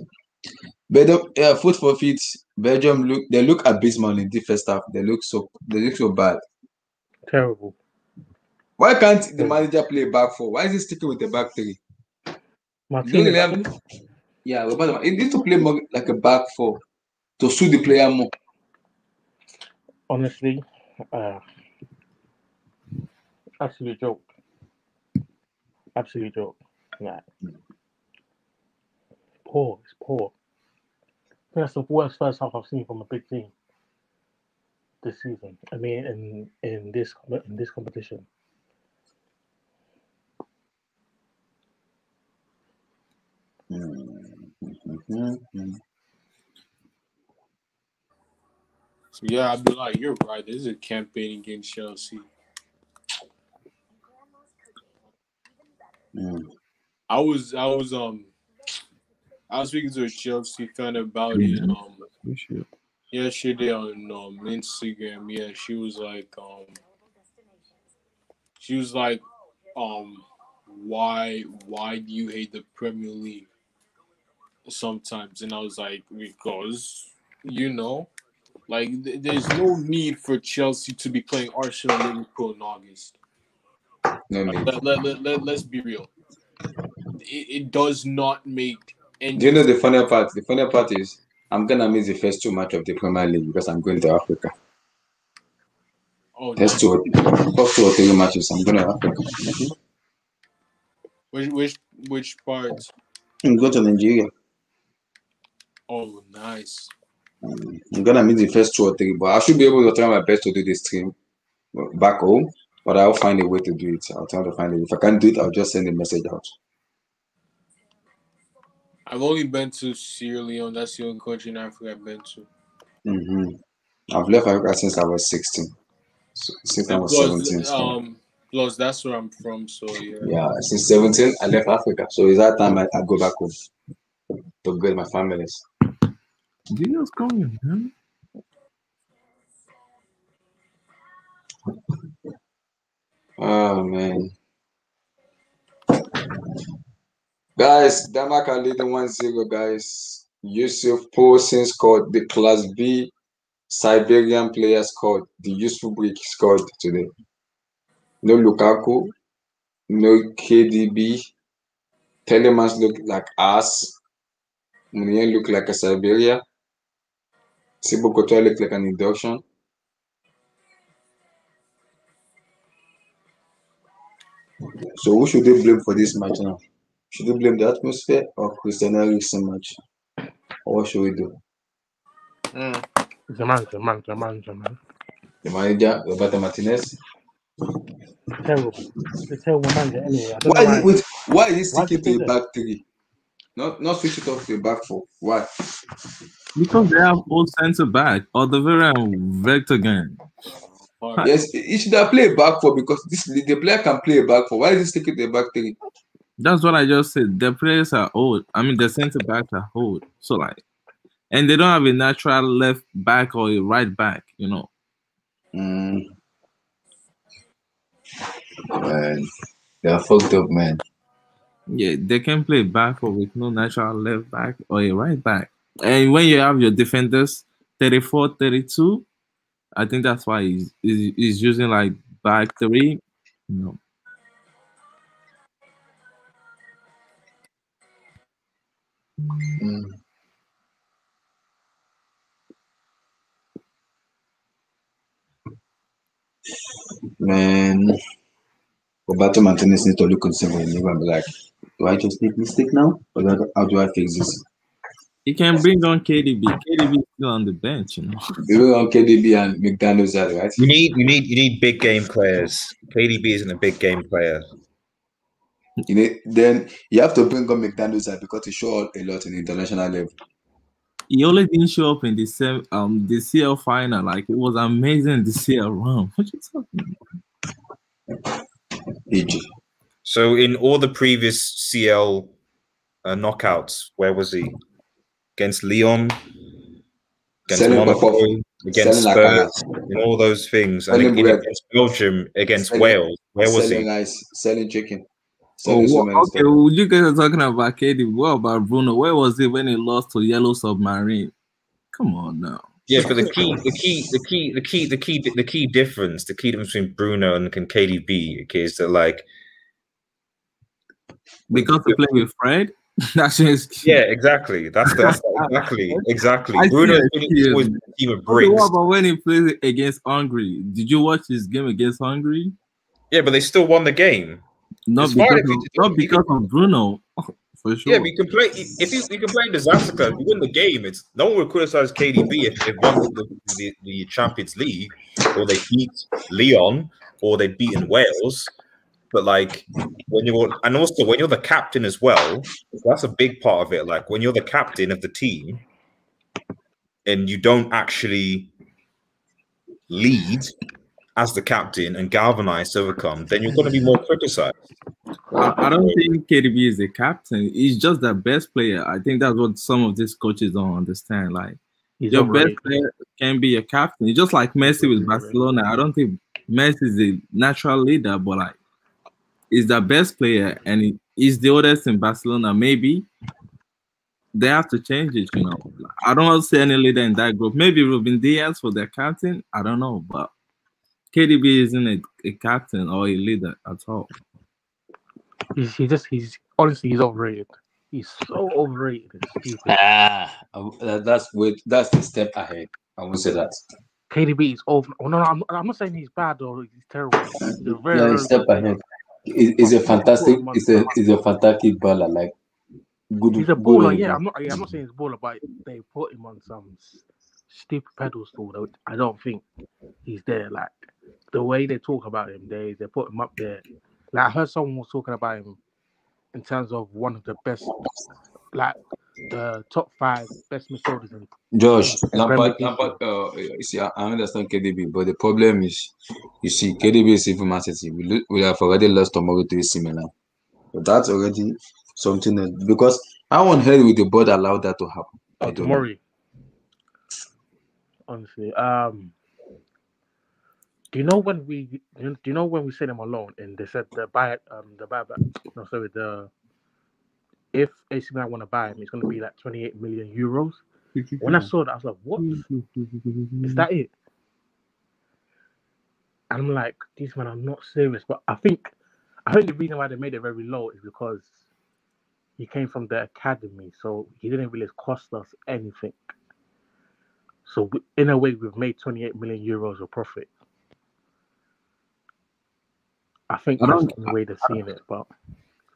Foot for feet. Belgium look abysmal in the first half. They look so bad. Terrible. Why can't the manager play back four? Why is he sticking with the back three? Martinez. He needs to play more like a back four to suit the player more. Honestly, absolute joke. Nah. It's poor. That's the worst first half I've seen from a big team this season. I mean, in this competition. Yeah, I'd be like, you're right. This is a campaign against Chelsea. I was speaking to a Chelsea fan about it yesterday on Instagram. Yeah, she was like, why do you hate the Premier League sometimes? And I was like, because like there's no need for Chelsea to be playing Arsenal and Liverpool in August. Let's be real. It does not make any. Do you know the funny part? The funny part is I'm gonna miss the first two matches of the Premier League because I'm going to Africa. Oh, first 2 or 3 matches I'm going to Africa. Which parts? I'm going to Nigeria. Oh, nice. I'm gonna miss the first 2 or 3, but I should be able to try my best to do this stream back home. But I'll find a way to do it. I'll try to find it. If I can't do it, I'll just send a message out. I've only been to Sierra Leone. That's the only country in Africa I've been to. I've left Africa since I was 16. So, since I was 17. Plus, that's where I'm from. So yeah. Yeah, since 17, I left Africa. So it's that time I go back home to get my families. Dino's coming, man. Oh man. Guys, Denmark are leading 1-0, guys. Yusuf Poulsen scored. The Class B Siberian player scored. The useful break scored today. No Lukaku, no KDB. Telemans look like ass. Munien look like a Siberia. Sibo Kotoa look like an induction. So who should they blame for this match now? Should they blame the atmosphere or Christian Eriksen match? Or what should we do? The man. The manager, Roberto Martinez. terrible. He's a terrible manager anyway. I don't know Why is he Why sticking did he to do a back three? Not switch it off to a back four. Why? Because they have old centre back or the very vector game. Yes, he should have played back four because the player can play a back four. Why is he sticking to a back three? That's what I just said. The players are old. I mean, the centre backs are old. So like, and they don't have a natural left back or a right back. You know. Man, they are fucked up, man. Yeah, they can play back or with no natural left back or a right back. And when you have your defenders 34, 32, I think that's why he's using like back three. You know. Man, Roberto Martinez needs to look at something and be like, do I just make mistake now? Or how do I fix this? You can bring on KDB. KDB is still on the bench, you know. We were on KDB and McDaniel's side, right? You need big game players. KDB isn't a big game player. Then you have to bring on McDaniel's side because he showed a lot in the international level. He only didn't show up in the CL final. Like it was amazing the CL run. What you talking about? AJ. So in all the previous CL knockouts, where was he? Against Lyon, against Monaco, against Spurs, and all those things, and against Belgium, against Wales. Where was he? Selling chicken. Okay, well, you guys are talking about KD. What about Bruno? Where was he when he lost to Yellow Submarine? Come on now. Yeah, but the key difference between Bruno and KDB is that like because they play with Fred. That's just yeah, exactly. That's exactly. Bruno is always a team of bricks. What about when he plays against Hungary? Did you watch his game against Hungary? Yeah, but they still won the game. Not because of Bruno. For sure. Yeah, we can play. If you can play disaster club, you win the game. It's no one would criticize KDB if they won the Champions League, or they beat Lyon, or they beaten Wales. But like when you're the captain as well, that's a big part of it. Like when you're the captain of the team, and you don't actually lead as the captain and galvanize to overcome, then you're going to be more criticized. I don't think KDB is a captain. He's just the best player. I think that's what some of these coaches don't understand. Like your best player can be a captain. It's just like Messi with Barcelona. I don't think Messi is a natural leader, but like he's the best player and he's the oldest in Barcelona. Maybe they have to change it, you know. I don't see any leader in that group. Maybe Ruben Diaz for their captain. I don't know, but KDB isn't a captain or a leader at all. He's honestly overrated. He's so overrated. It's stupid. That's the step ahead. I won't say that. KDB is over. Oh, no, I'm not saying he's bad or he's terrible. He's a very step ahead. He's a fantastic baller. Like good. He's a baller. Yeah, I'm not saying he's a baller, but they put him on some stupid pedestal. That I don't think he's there. Like the way they talk about him, they put him up there. Like I heard someone was talking about him in terms of one of the best, like the top 5 best midfielders in Josh Lampard. You see, I understand KDB, but the problem is, you see, KDB is even Man City. We have already lost tomorrow to AC Milan, but that's already something else. Because I won't hear with the board allow that to happen. Tomorrow, honestly, Do you know when we sent him alone and they said if AC Milan want to buy him, it's going to be like 28 million euros. When I saw that, I was like, what? Is that it? And I'm like, these men are not serious. But I think the reason why they made it very low is because he came from the academy, so he didn't really cost us anything. So in a way, we've made 28 million euros of profit. I think that's the way they're seeing it, but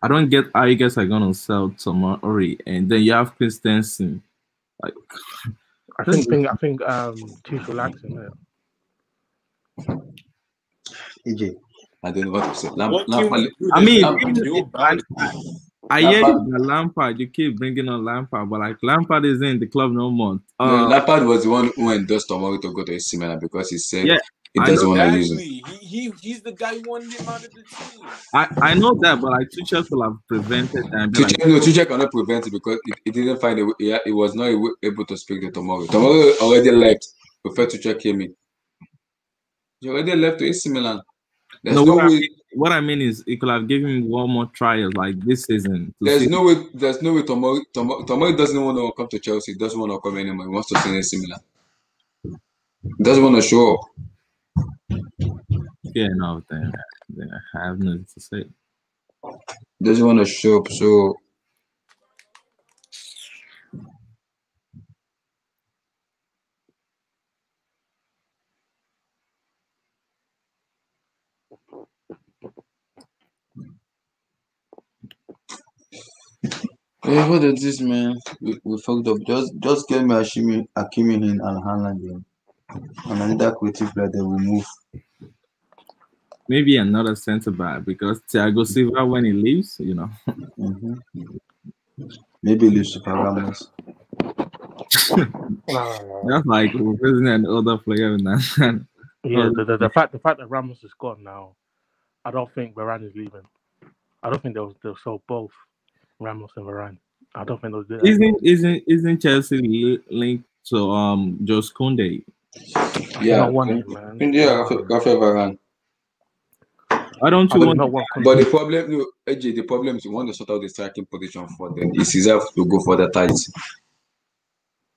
I don't get how you guys are gonna sell Tomori and then you have Christensen. Like, I think Tuchel likes him. EJ, I don't know what to say. What can we do? I mean, I hear you, Lampard. You keep bringing on Lampard, but like Lampard is in the club no more. No, Lampard was the one who endorsed Tomori to go to AC Milan because he said he doesn't want to use him. He's the guy who wanted him out of the team. I know that, but like Tuchel could have prevented that. Tuchel cannot prevent it because he didn't find a way. He was not able to speak to Tomori. Tomori already left before Tuchel came in. He already left to AC Milan. There's no way. What I mean is, he could have given him one more trial like this season. There's no way. Tomori doesn't want to come to Chelsea. He doesn't want to come anymore. He wants to stay in AC Milan. He doesn't want to show up. Yeah, no, then I have nothing to say. He doesn't want to show up. So. Hey, what is this, man? We fucked up. Just get me Hakimi in and Haaland, and another creative player that we move. Maybe another centre back because Thiago Silva, when he leaves, you know. Maybe leaves Super Ramos. That's like replacing another player in that. Yeah, the fact that Ramos is gone now, I don't think Varane is leaving. I don't think they'll sell both Ramos and Varane. I don't think they'll do that. Isn't Chelsea linked to Jose Koundé? Yeah, don't want him, man. Yeah, Rafael Varane. Why don't you want? But the problem, AJ, the problem is you want to sort out the striking position for them. It's easier to go for the tight.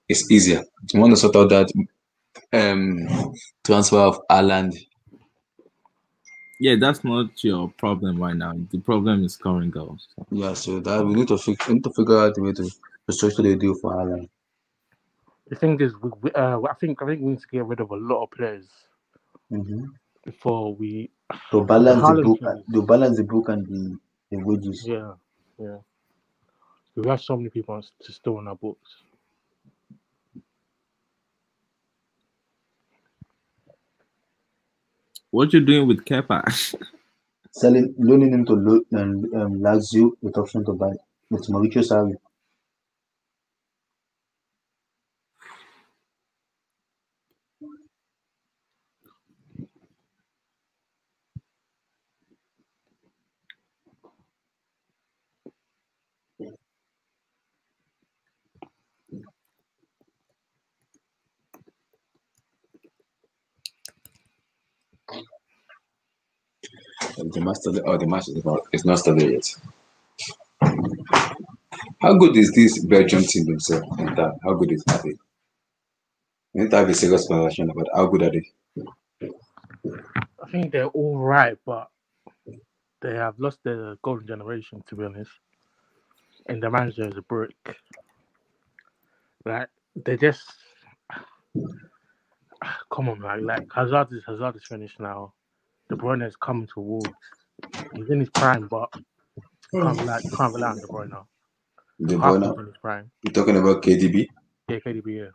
It's easier. You want to sort out that transfer of Haaland. Yeah, that's not your problem right now. The problem is scoring goals. So. Yeah, so that we need to figure out the way to structure the deal for Haaland. The thing is, I think we need to get rid of a lot of players before we to balance the book and the wages. Yeah. We have so many people to still on our books. What you doing with Kepa? Loaning him to Lazio with option to buy with Mauricio Sarri. The match is not started yet. How good is this Belgium team themselves? How good is it? We need to have a serious conversation about how good are they. I think they're all right, but they have lost their golden generation, to be honest. And the manager is a brick. Like they just come on, man. Like Hazard is finished now. De Bruyne is coming towards. He's in his prime, but can't rely on De Bruyne now. De Bruyne in his prime. You're talking about KDB? Yeah, KDB. Yeah.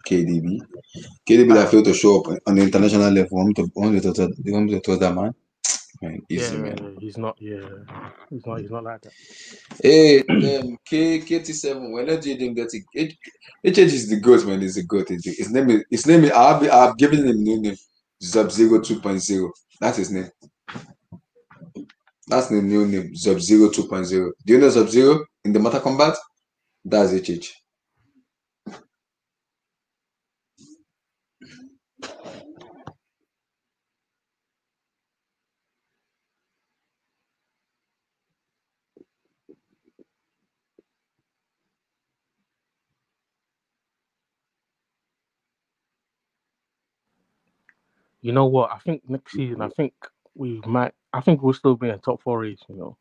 KDB that failed to show up on the international level. Want to toss that man? Man, easy, man. He's not. Yeah, he's not like that. Hey, KT7. When I didn't get it, HH is the goat, man. He's the goat. His name is. I've given him a new name. Sub-Zero 2.0. That's his name. That's the new name. Sub-Zero 2.0. Do you know Sub-Zero in the Mortal Kombat? That's HH. You know what? I think next season, I think we'll still be in top 4 race, you know.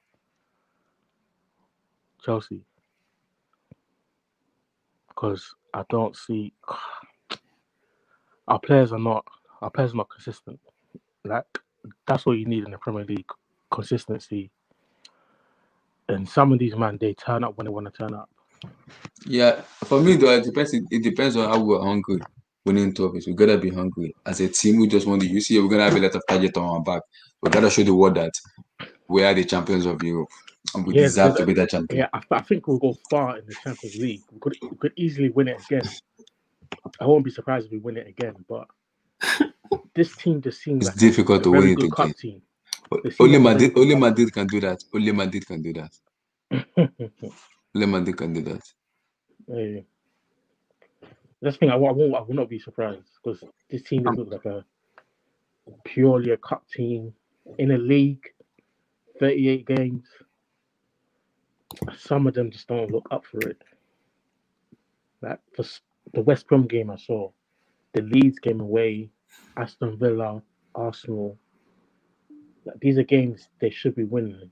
Chelsea. Because I don't see our players are not consistent. Like that's what you need in the Premier League. Consistency. And some of these men, they turn up when they want to turn up. Yeah, for me though, it depends on how we're hungry. winning trophies. We gotta be hungry. As a team, we just want to. You see, we're gonna have a lot of target on our back. We gotta show the world that we are the champions of Europe, and we Yeah, deserve to be that champion. yeah. I think we'll go far in the Champions League. We could easily win it again. I won't be surprised if we win it again. But this team just seems It's like difficult a to very win it good again. cup team. Only Madrid, only Madrid can do that. Only Madrid can do that. Team. Only Madrid can do that. Yeah. That's the thing. I will not be surprised because this team just looks like a purely a cup team in a league. 38 games. Some of them just don't look up for it. Like the West Brom game I saw, the Leeds game away, Aston Villa, Arsenal. Like, these are games they should be winning,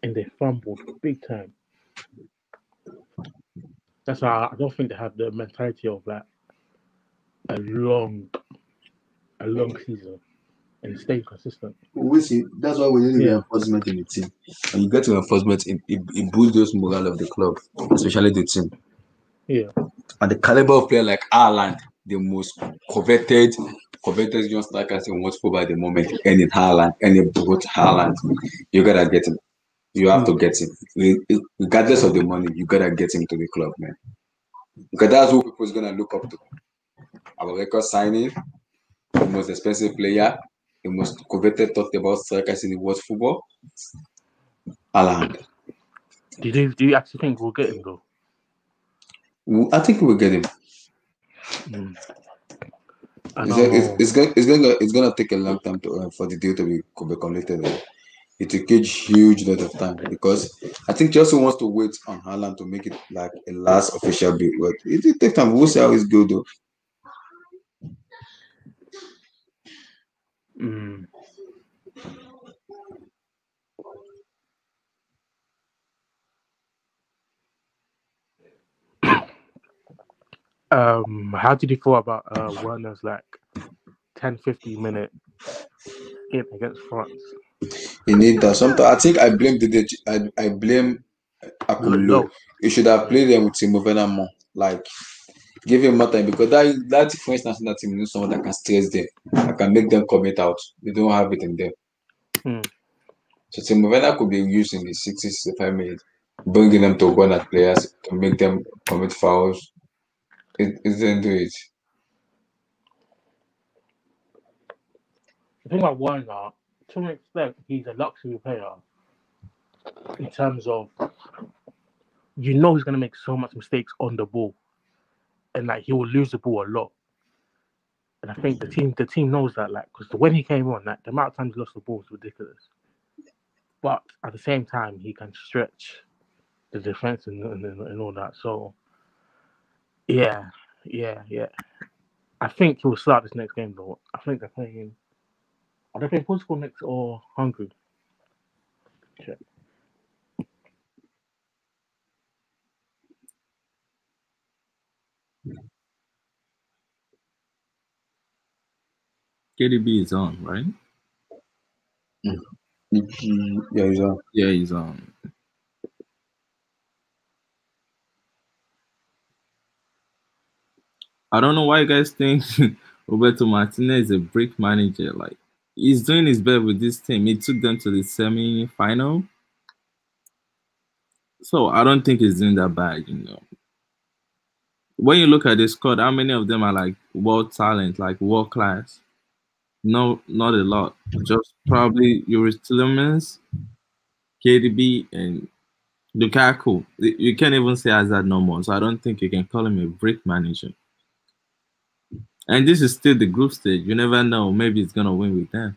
and they fumbled big time. That's why I don't think they have the mentality of like a long, a long season and stay consistent. We see. That's why we need reinforcement in the team. And you get reinforcement, it boosts those morale of the club, especially the team. Yeah. And the caliber of player like Haaland, the most coveted young strikers in world football at the moment, any Haaland, any both Haaland, you gotta get him. You have to get him. Regardless of the money, you gotta get him to the club, man. Because that's who people's gonna look up to. Our record signing, the most expensive player, the most coveted talked about strikers in the world football, Haaland. Do you actually think we'll get him though? I think we'll get him. I don't know. It's gonna take a long time for the deal to be completed. It will take huge lot of time because I think Chelsea wants to wait on Haaland to make it like a last official bid. But it will take time. We'll see how it's good though. How did you feel about Werner's like 10-15 minute in against France? You need that. Sometimes I think I blame I blame Akulo. You should have played them with Timo Werner more. Like give him more time because that French national team needs someone that can stress them, that can make them commit out. They don't have it in them. So Timo Werner could be used in the 60-65 minutes, bringing them to run at players to make them commit fouls. It didn't do it. The thing about Werner, to an extent, he's a luxury player in terms of he's going to make so much mistakes on the ball, and like he will lose the ball a lot. And I think the team knows that, like, because when he came on, like the amount of times he lost the ball was ridiculous. But at the same time, he can stretch the defense and all that. So yeah. I think he will start this next game though. I think they're playing. Are they playing Portugal next or Hungary? Check. KDB is on, right? Yeah, he's on. Yeah, he's on. I don't know why you guys think Roberto Martinez is a brick manager. Like he's doing his best with this team. He took them to the semi-final. So I don't think he's doing that bad, you know. When you look at the squad, how many of them are like world talent, like world class? No, not a lot. Just probably Yuri Tillemans, KDB, and Lukaku. You can't even say Hazard no more. So I don't think you can call him a brick manager. And this is still the group stage. You never know. Maybe it's gonna win with them.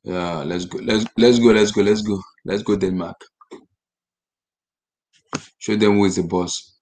Yeah, let's go. Let's go Denmark. Show them who is the boss.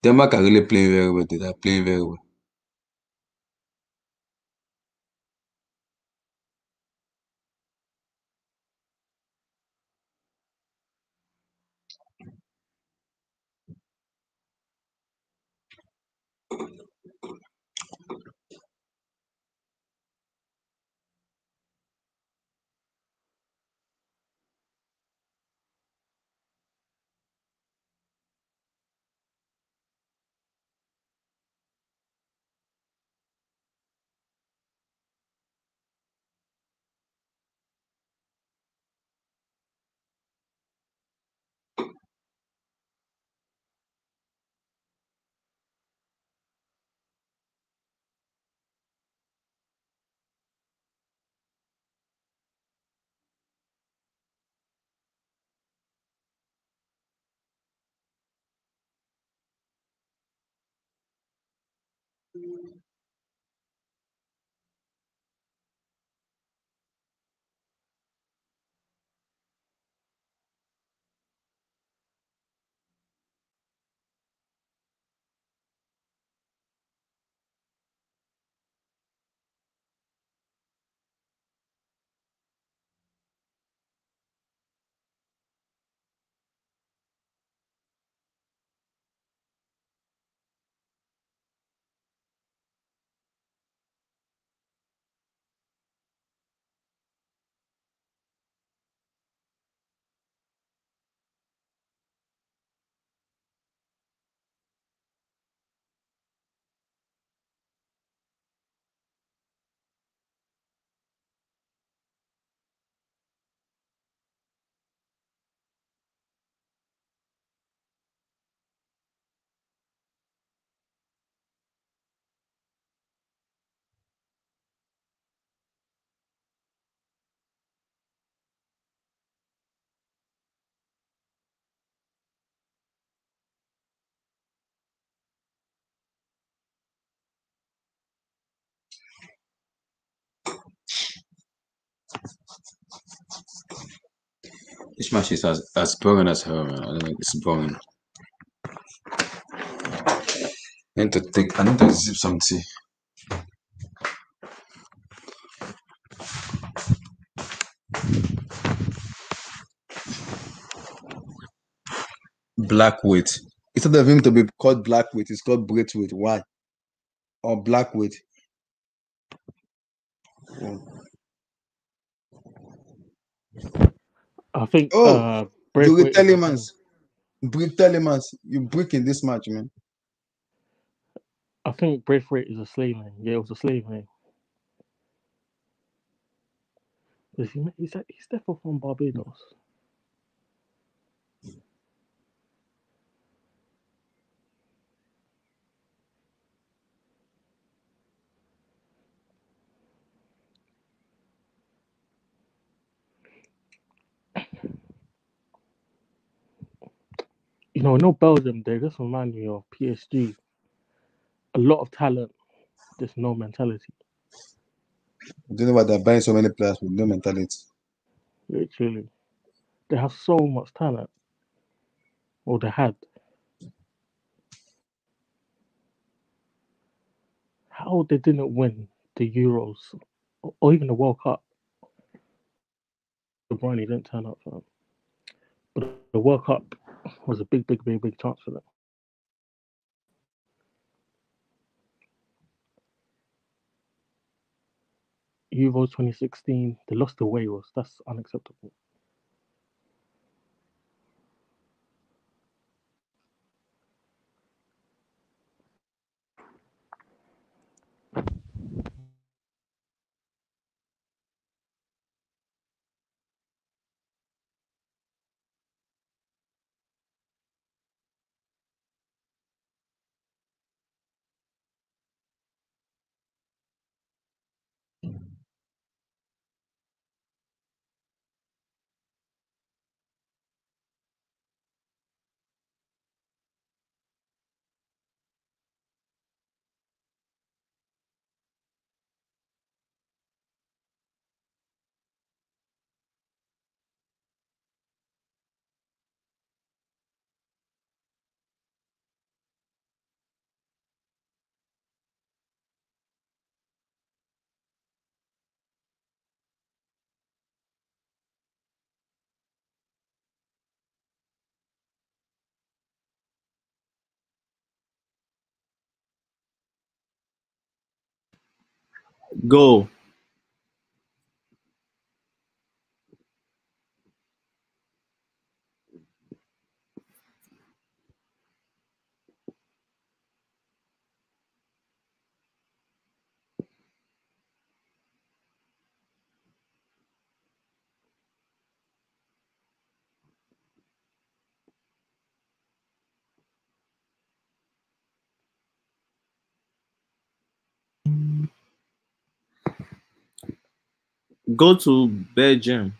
Denmark are really playing very well. They are playing very well. This match is as boring as hell, man. I don't know, it's boring. I need to sip some tea. Black weight. Instead of him to be called black weight, it's called Braithwaite. Why? Or black weight. I think Oh, Braithwaite is Brit Telemans, you break in this match, man. I think Braithwaite is a slave name. Yeah, it was a slave name. He's definitely from Barbados. No Belgium, they just remind me of PSG. A lot of talent, just no mentality. I don't know why they're buying so many players with no mentality. Literally. They have so much talent. Or they had. how they didn't win the Euros or even the World Cup. De Bruyne didn't turn up for them. But the World Cup was a big chance for them. Euros 2016, they lost to Wales. That's unacceptable. Go. Go to Belgium.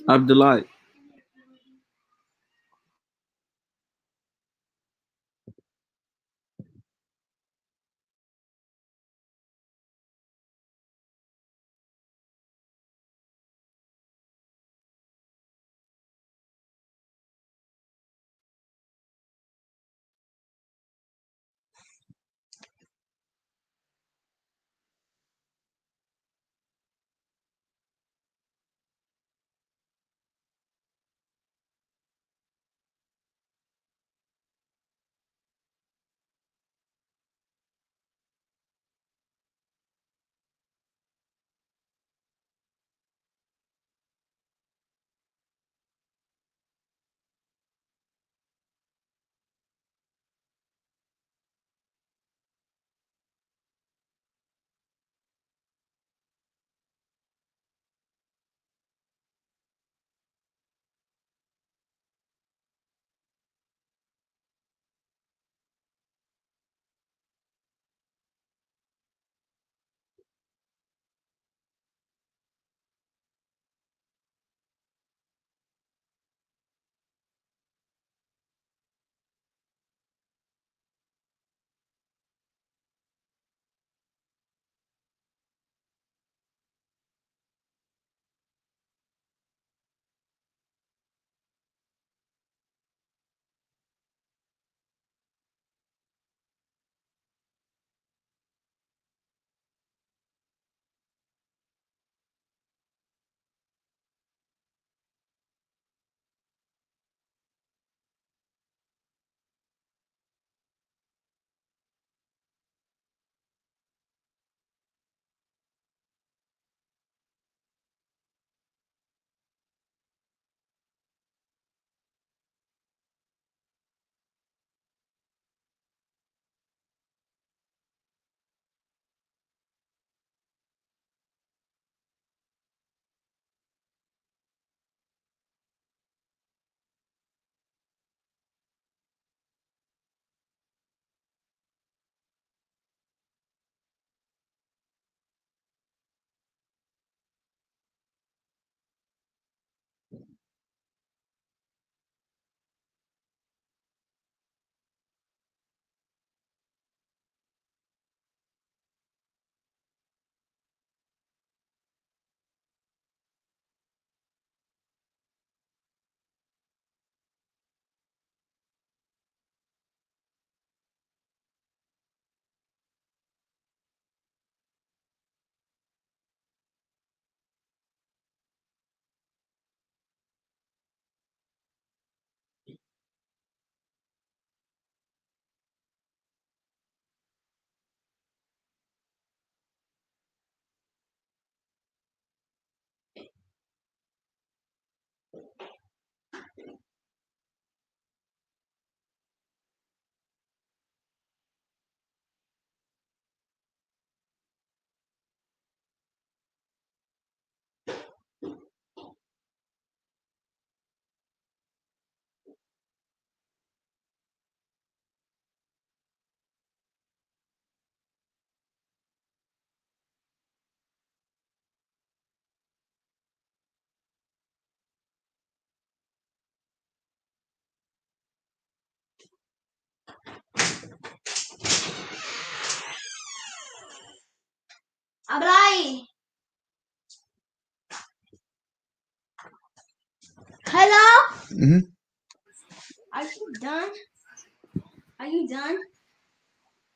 Abdullah. Abrai. Hello? Mm-hmm. Are you done? Are you done?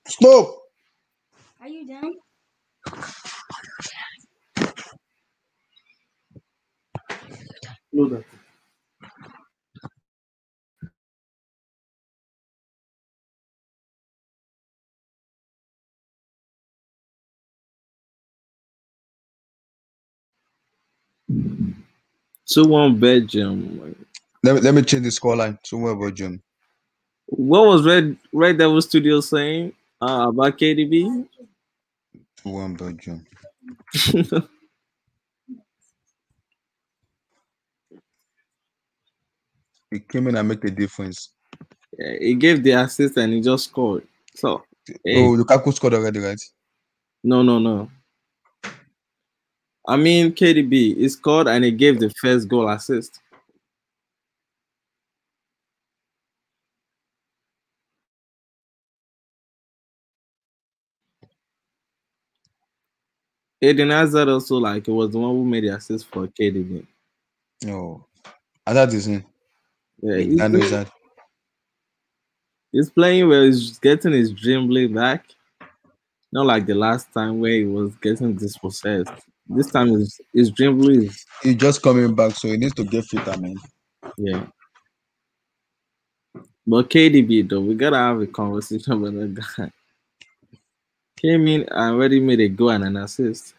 Stop. Are you done? No, that. Two one Belgium. Let me change the scoreline. Somewhere Belgium. What was Red Devil Studio saying about KDB? 2-1 Belgium. He came in and make the difference. He gave the assist and he just scored. So, hey. Oh, Lukaku scored already, right? No. I mean, KDB, he scored and he gave the first goal assist. Eden Hazard also, like, he was the one who made the assist for KDB. No, that isn't. Yeah, I know that. he's playing well. He's getting his dribbling back. Not like the last time where he was getting dispossessed. This time his dribbling is, He's just coming back, so he needs to get fit, I mean. yeah. But KDB though, we gotta have a conversation with that guy. Came in and already made a goal and an assist.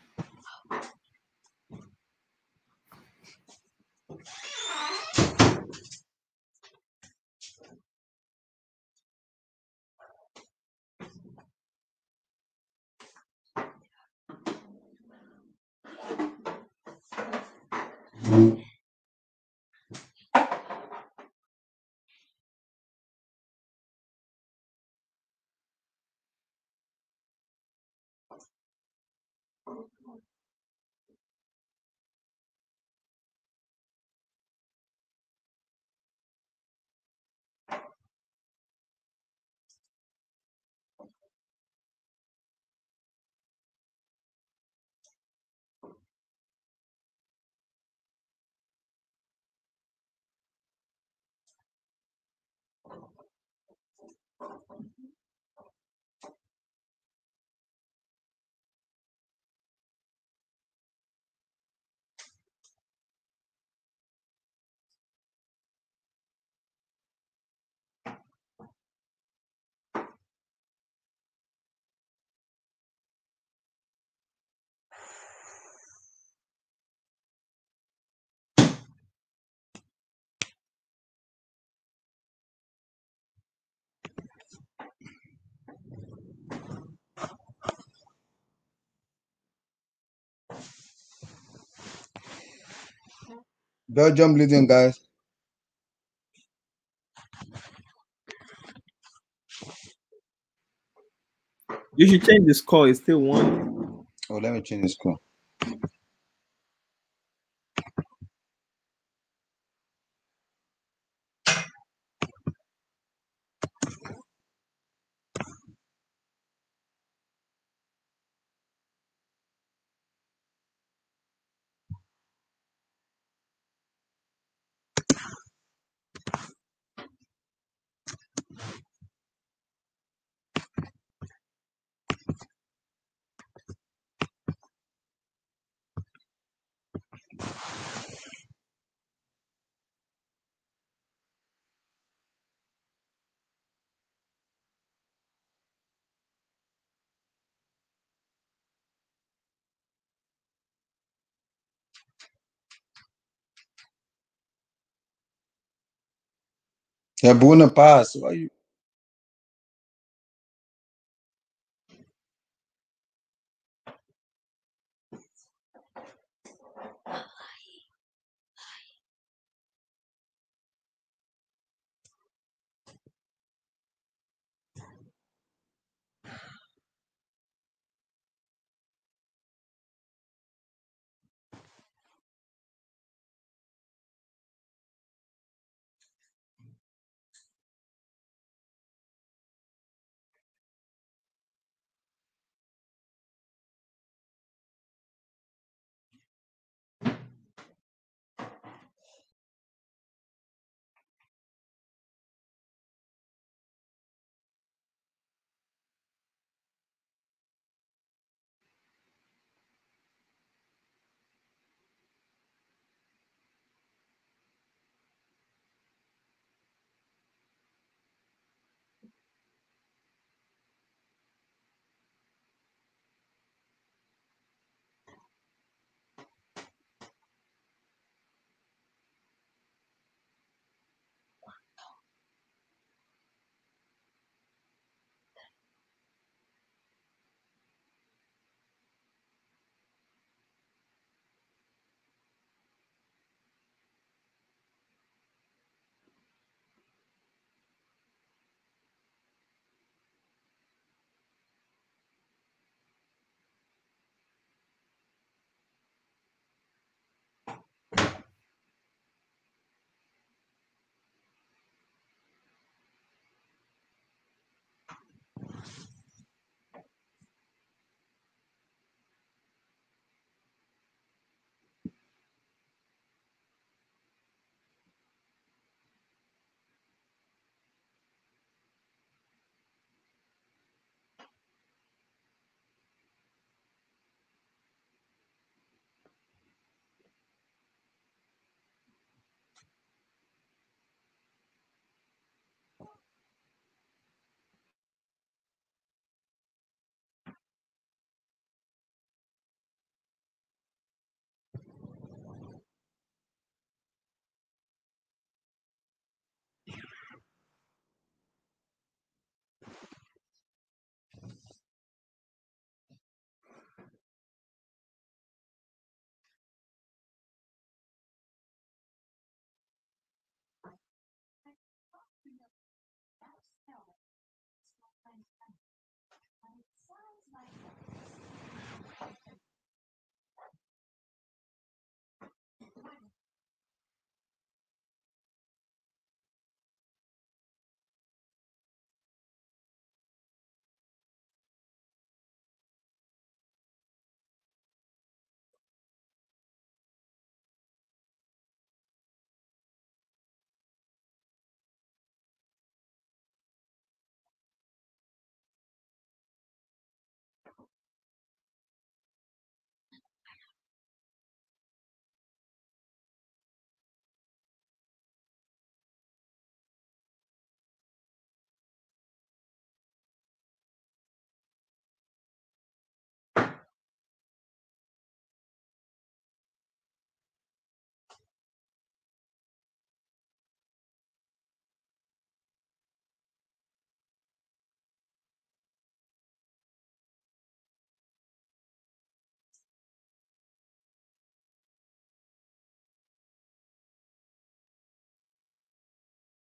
Belgium leading, guys. You should change the score. It's still 1. Oh, let me change the score. Yeah, Buna pass. Why you?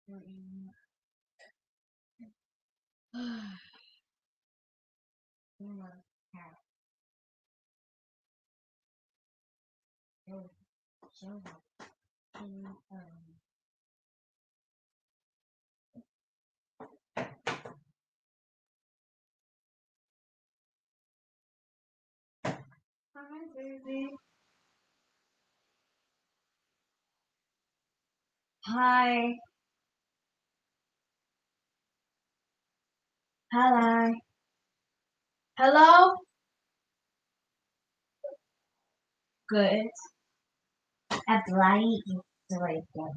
Hi, baby. Hi. Hello. Hello? Good. Apply later.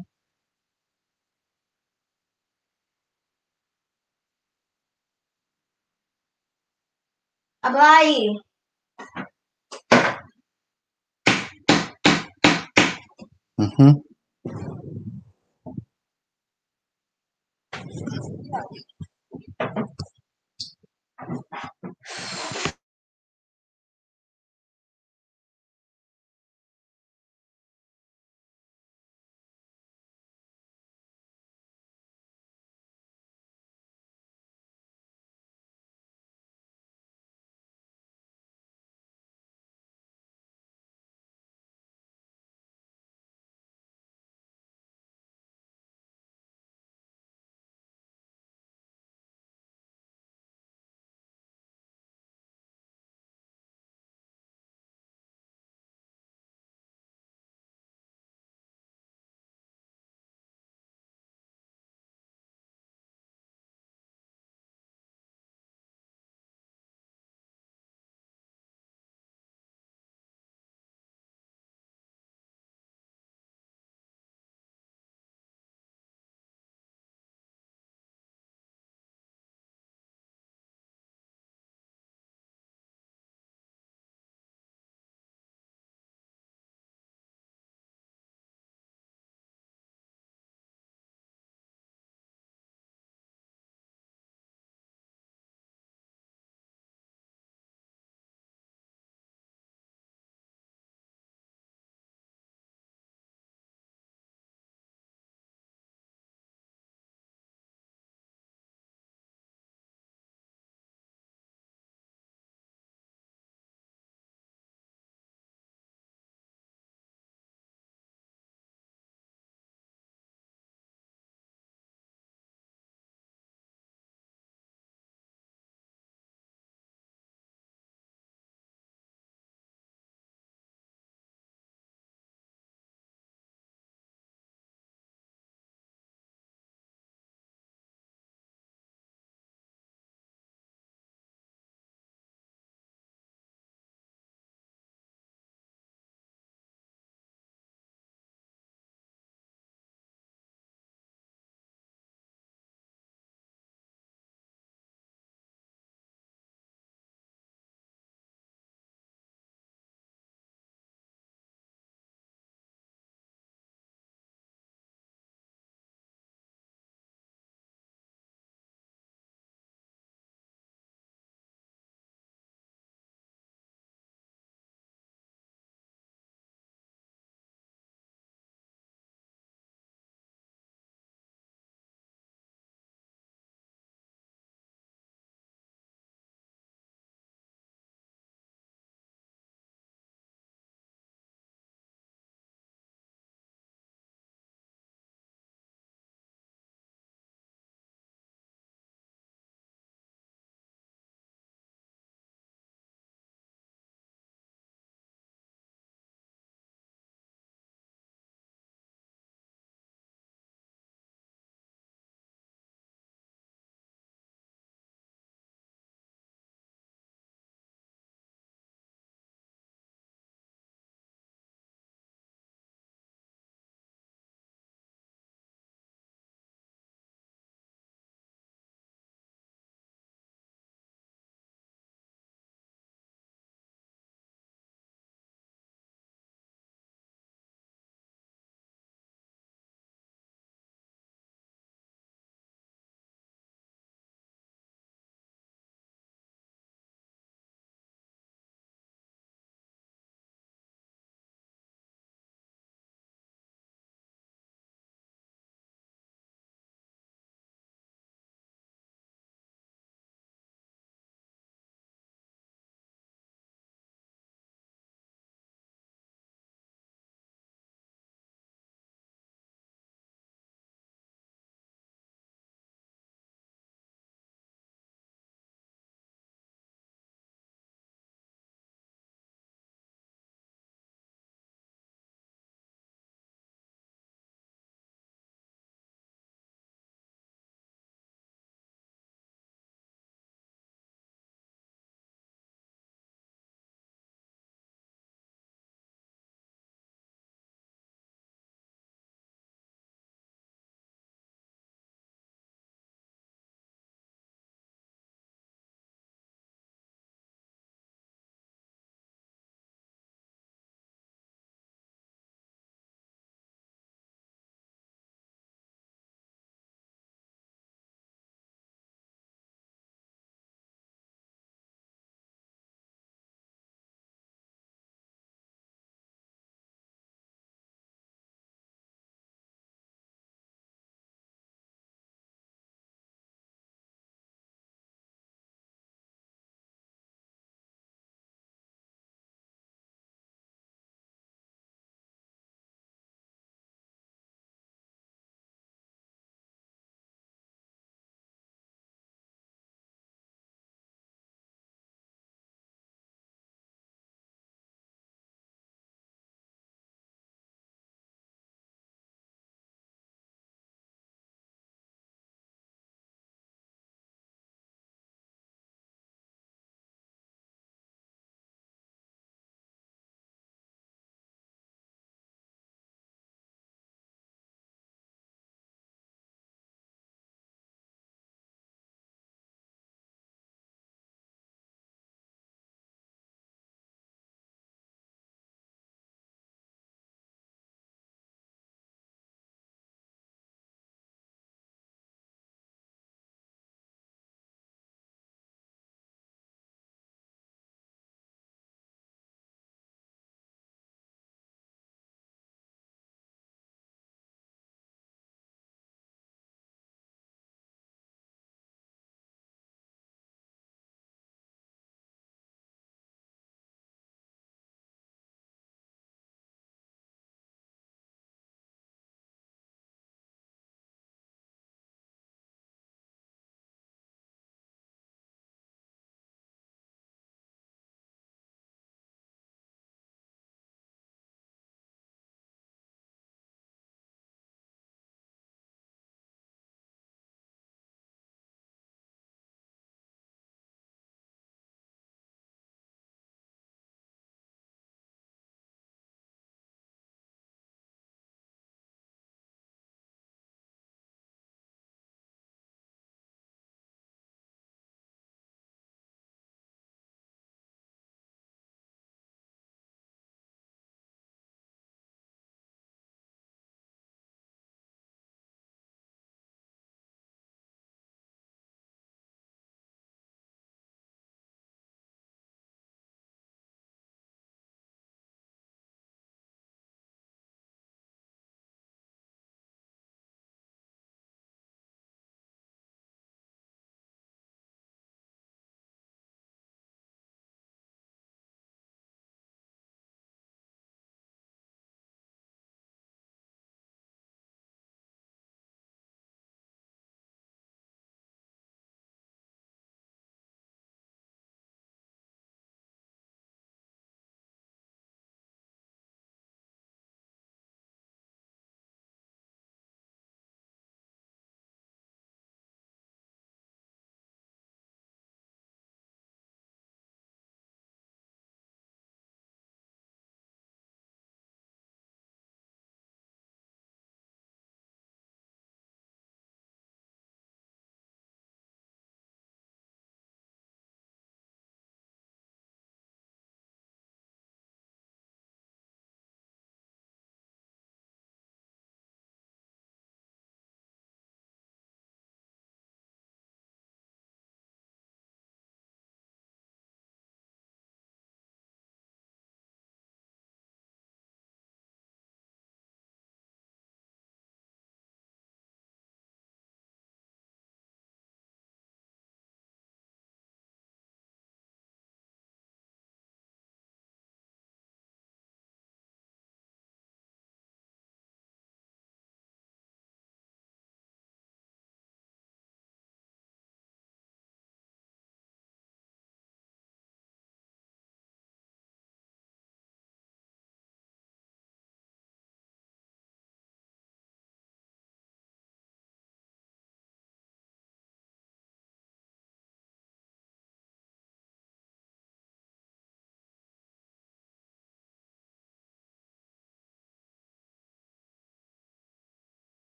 Apply. Mm-hmm.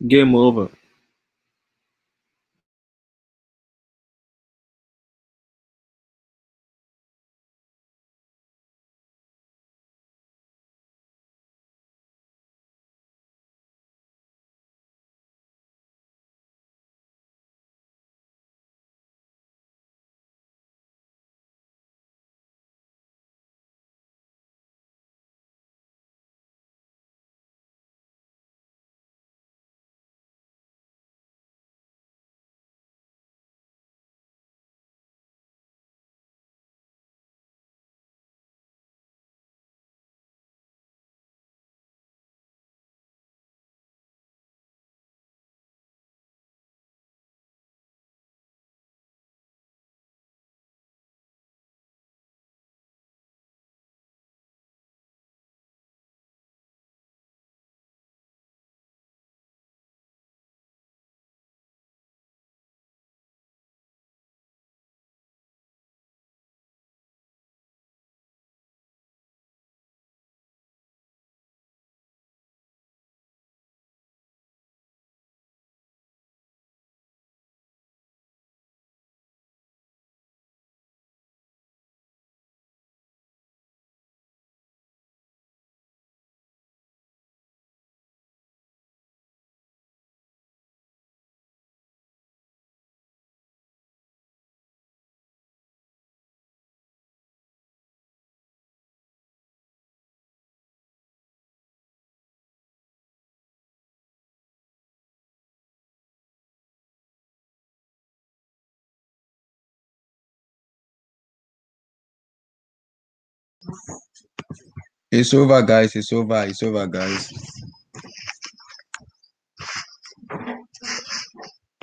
Game over. It's over, guys. It's over. It's over, guys.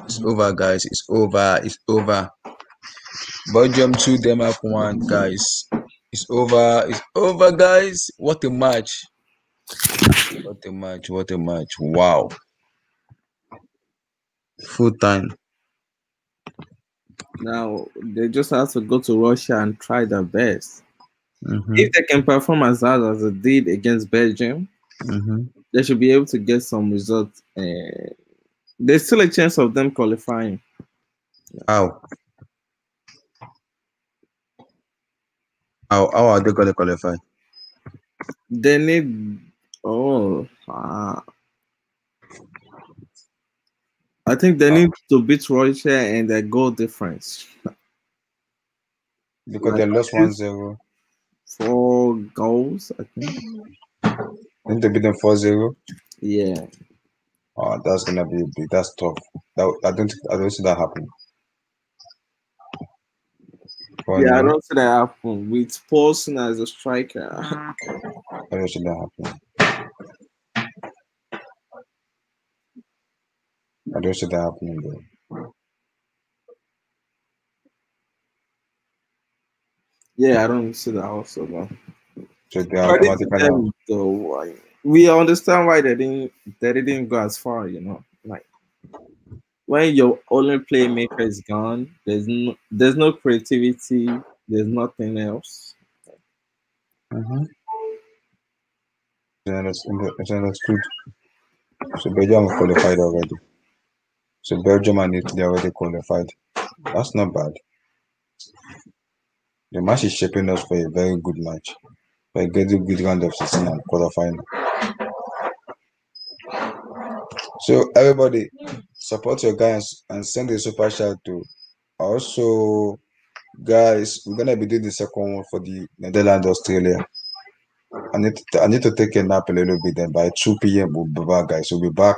It's over, guys. It's over. It's over. Belgium 2, Denmark 1, guys. It's over. It's over, guys. What a match. What a match. What a match. Wow. Full time. Now they just have to go to Russia and try their best. Mm-hmm. If they can perform as hard as they did against Belgium, they should be able to get some results. There's still a chance of them qualifying. How are they going to qualify? They need. I think they need to beat Russia and their goal difference. Because they lost 1-0. 4 goals, I think. They need to beat them 4-0. Yeah. Oh, that's gonna be big. That's tough. I don't see that happen. I don't see that happen with Paulson as a striker. I don't see that happen. I don't see that happening though. Yeah, I don't see that also though. So they are automatically. Though, we understand why they didn't go as far, you know. Like when your only playmaker is gone, there's no creativity, there's nothing else. It's understood. So Belgium are qualified already. So Belgium and Italy already qualified. That's not bad. The match is shaping us for a very good match. For a good round of 16 and quarterfinal. So everybody support your guys and send a super chat to. Also, guys, we're gonna be doing the second one for the Netherlands Australia. I need to take a nap a little bit. Then by 2 p.m. we'll be back, guys. We'll be back.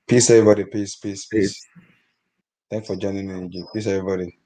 Peace, everybody. Peace. Thanks for joining in. Peace, everybody.